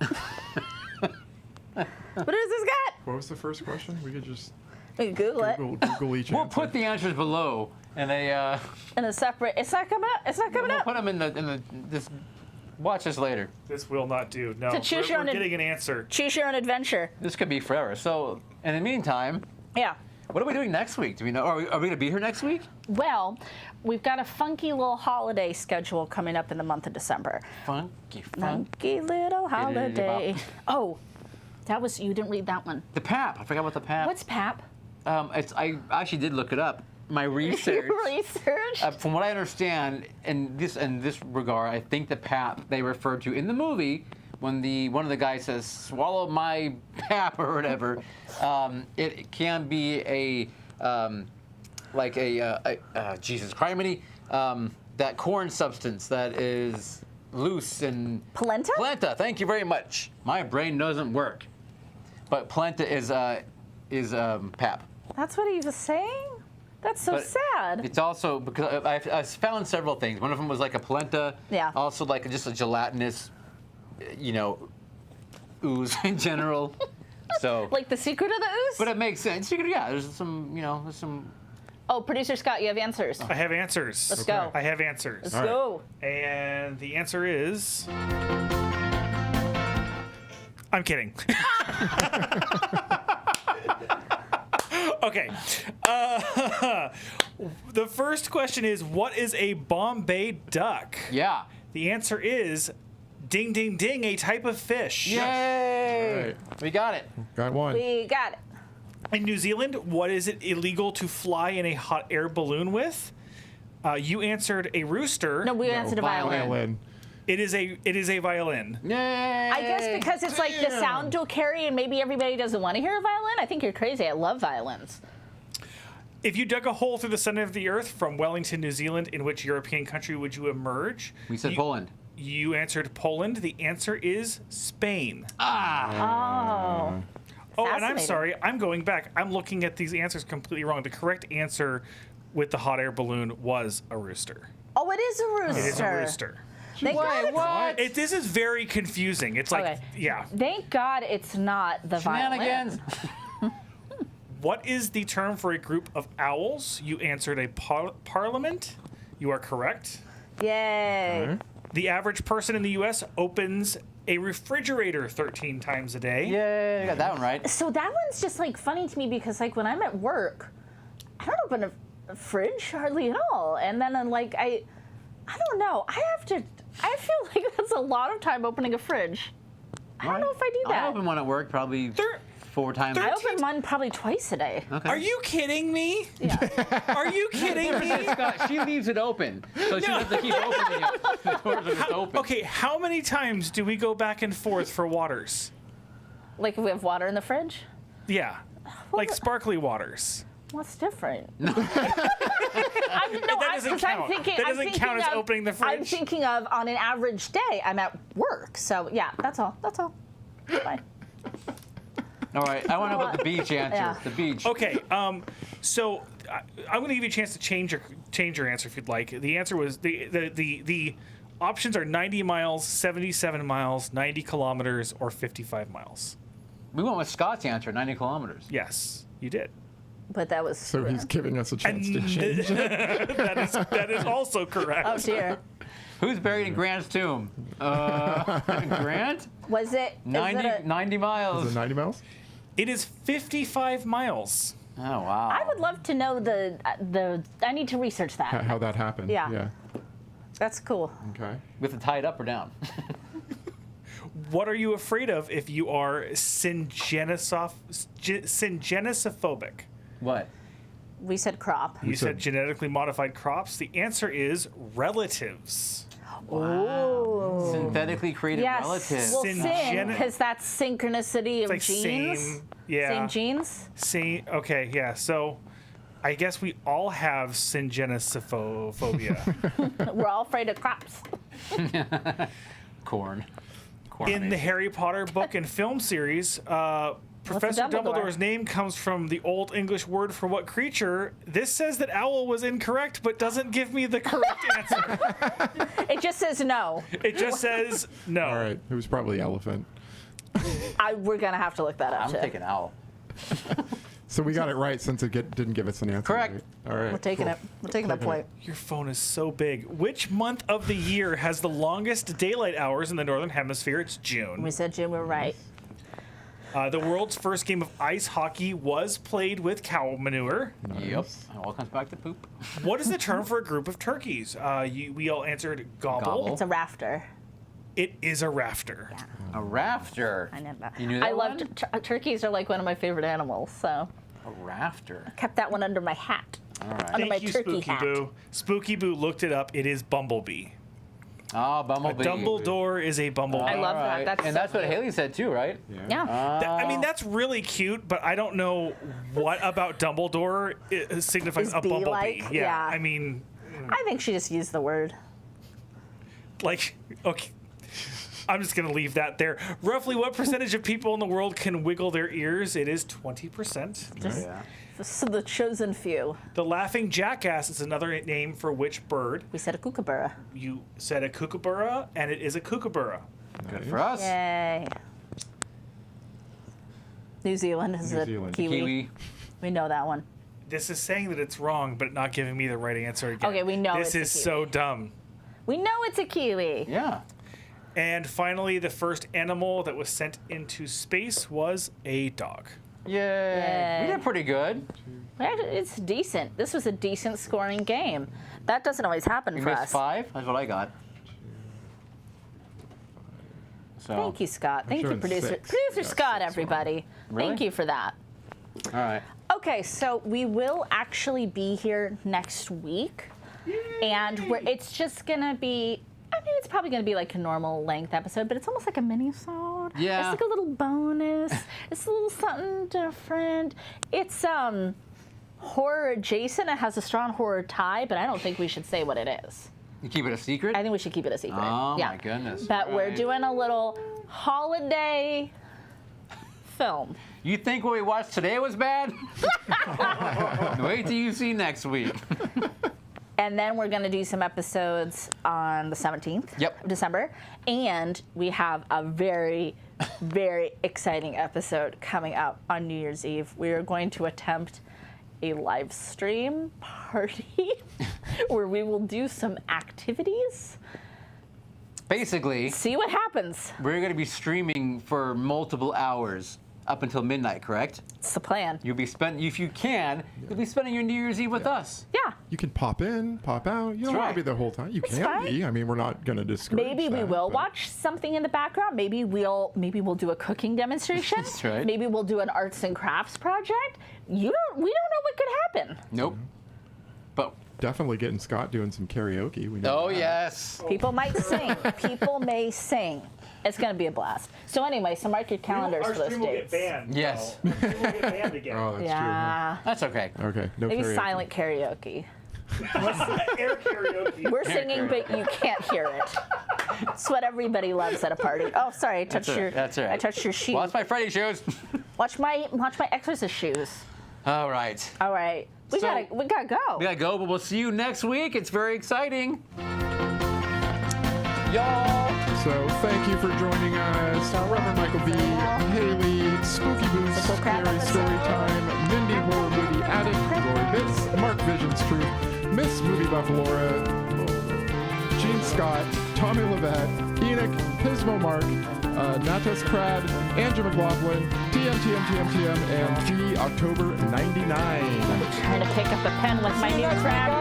Producer Scott, What was the first question? We could just we can Google it Google each We'll answer. put the answers below, and they in a separate. It's not coming up. It's not coming we'll up. put them in the. Just watch this later. This will not do. No, To choose we're your own getting an answer. Choose your own adventure. This could be forever. So in the meantime, Yeah. What are we doing next week? Do we know? Are we going to be here next week? Well, we've got a funky little holiday schedule coming up in the month of December. Funky. Funky little holiday. Oh, you didn't read that one. The PAP. I forgot about the PAP. What's PAP? I actually did look it up. My research. From what I understand, in this regard, I think the PAP they referred to in the movie when one of the guys says "swallow my PAP" or whatever, it can be Jesus criminy, that corn substance that is loose and Polenta? Polenta. Thank you very much. My brain doesn't work, but polenta is PAP. That's what he was saying? That's so sad. It's also because I found several things. One of them was like a polenta. Yeah. Also like just a gelatinous, ooze in general. So. Like the secret of the ooze? But it makes sense. Yeah, there's some. Oh, producer Scott, you have answers. I have answers. Let's go. I have answers. Let's go. And the answer is. I'm kidding. Okay. The first question is, what is a Bombay duck? Yeah. The answer is, ding, ding, ding, a type of fish. Yay! Right. We got it. Got one. We got it. In New Zealand, what is it illegal to fly in a hot air balloon with? You answered a rooster. No, we answered a violin. Violin. It is a violin. Yay! I guess because it's like the sound will carry and maybe everybody doesn't want to hear a violin. I think you're crazy. I love violins. If you dug a hole through the center of the earth from Wellington, New Zealand, in which European country would you emerge? We said Poland. You answered Poland. The answer is Spain. Oh. Oh, and I'm Fascinating. sorry. I'm going back. I'm looking at these answers completely wrong. The correct answer with the hot air balloon was a rooster. Oh, it is a rooster. It is a rooster. Thank God What? This is very confusing. It's like, Okay. yeah. Thank God it's not the Shenanigans. violin. What is the term for a group of owls? You answered a parliament. You are correct. Yay. The average person in the U.S. opens a refrigerator 13 times a day. Yay! I got that one right. So that one's just like funny to me because like when I'm at work, I don't open a fridge hardly at all. And then I'm like, I don't know. I feel like that's a lot of time opening a fridge. I don't know if I do that. I open one at work probably 4 times. I open mine probably twice a day. Okay. Are you kidding me? Yeah. Are you kidding me? Scott, she leaves it open, so she doesn't have to keep opening it. The doors are just open. Okay, how many times do we go back and forth for waters? Like if we have water in the fridge? Yeah. Like sparkly waters. What's different? That doesn't count. That doesn't count as opening the fridge. I'm thinking of on an average day, I'm at work. So yeah, that's all. That's all. Fine. All right, I want to know about the beach answer. Yeah. The beach. Okay, so I'm going to give you a chance to change your answer if you'd like. The answer was the options are 90 miles, 77 miles, 90 kilometers, or 55 miles. We went with Scott's answer, 90 kilometers. Yes, you did. But that was. So he's giving us a chance to And change it. that is also correct. Oh dear. Who's buried in Grant's tomb? Grant? Was it? is 90 it a- 90 miles. Is it 90 miles? It is 55 miles. Oh, wow. I would love to know the. I need to research that. How that happened? Yeah. Yeah. That's cool. Okay. With it tied up or down? What are you afraid of if you are syngenesophobic? What? We said crop. You said said- genetically modified crops. The answer is relatives. Ooh. Synthetically created Yes. relatives. Well, Syn- sin, because that's synchronicity of like genes. same, yeah. Same genes. Okay, yeah. So I guess we all have syngenesophobia. We're all afraid of crops. Corn. In the Harry Potter book and film series, Professor Dumbledore? Dumbledore's name comes from the Old English word for what creature? This says that owl was incorrect, but doesn't give me the correct answer. It just says no. It just says no. All right. It was probably elephant. We're gonna have to look that up. I'm too. taking owl. So we got it right since it didn't give us an answer. Correct. Right? All right. We're taking cool. it. We're taking that point. Your phone is so big. Which month of the year has the longest daylight hours in the Northern Hemisphere? It's June. We said June. We're right. The world's first game of ice hockey was played with cow manure. Yep. It all comes back to poop. What is the term for a group of turkeys? We all answered gobble. Gobble. It's a rafter. It is a rafter. A rafter. I know that. You knew that I loved one? turkeys are like one of my favorite animals, so A rafter. kept that one under my hat. All right. Under my Thank you, turkey Spooky hat. Boo. Spooky Boo looked it up. It is bumblebee. Oh, A bumblebee. Dumbledore is a bumblebee. I love that. Alright. That's and so that's what cute. Haley said too, right? Yeah. I mean, that's really cute, but I don't know what about Dumbledore signifies Is a bumblebee. bee-like? Yeah. I mean, I think she just used the word. like, okay. I'm just going to leave that there. Roughly what percentage of people in the world can wiggle their ears? It is 20%. Yeah. So the chosen few. The laughing jackass is another name for which bird? We said a kookaburra. You said a kookaburra, and it is a kookaburra. Good for us. Yay. New Zealand is New a Zealand. kiwi. Kiwi. We know that one. This is saying that it's wrong, but not giving me the right answer again. Okay, we know This it's a is kiwi. so dumb. We know it's a kiwi. Yeah. And finally, the first animal that was sent into space was a dog. Yay. Yay. We did pretty good. It's decent. This was a decent scoring game. That doesn't always happen We for missed us. 5. That's what I got. So. Thank you, Scott. Thank you, showing producer. 6. Producer Yeah, Scott, 6 everybody. Really? Thank you for that. All right. Okay, so we will actually be here next week. And it's just going to be, I mean, it's probably going to be like a normal length episode, but it's almost like a mini-sode. Yeah. It's like a little bonus. It's a little something different. It's horror adjacent. It has a strong horror tie, but I don't think we should say what it is. You keep it a secret? I think we should keep it a secret. Oh, yeah. my goodness. But we're Right. doing a little holiday film. You think what we watched today was bad? Wait till you see next week. And then we're going to do some episodes on the 17th Yep. of December. And we have a very, very exciting episode coming up on New Year's Eve. We are going to attempt a live stream party where we will do some activities. Basically, See what happens. we're going to be streaming for multiple hours up until midnight, correct? It's the plan. You'll be if you can, you'll be spending your New Year's Eve with us. Yeah. You can pop in, pop out. You don't have right. to be the whole time. You That's can fine. be. I mean, we're not going to discourage Maybe we that, will but- watch something in the background. Maybe we'll do a cooking demonstration. That's right. Maybe we'll do an arts and crafts project. We don't know what could happen. Nope. But, Definitely getting Scott doing some karaoke. We know oh, that. yes. People might sing. People may sing. It's going to be a blast. So anyway, so mark your calendars Our for those stream will get dates. banned. Yes. though. Our stream will get banned again. Oh, that's Yeah. That's okay. true. Okay, no Maybe karaoke. silent karaoke. Air karaoke. We're singing, but you can't hear it. It's what everybody loves at a party. Oh, sorry, I touched your. That's all right. I touched your shoe. Well, that's my Friday shows. Watch my Exorcist shoes. All right. All right, we So- gotta go. We gotta go, but we'll see you next week. It's very exciting. Y'all. So thank you for joining us. Reverend Michael B, Haley, Spooky Boots, Little crap Scary episode. Story Time, Mindy Horror Movie Addict, Roy Bits, Mark Vision's Truth, Miss Movie Buff Laura, Gene Scott, Tommy Levette, Enoch, Pismo Mark, Natas Crad, Andrew McLaughlin, TM, and T October 99. Trying to pick up a pen with my new crab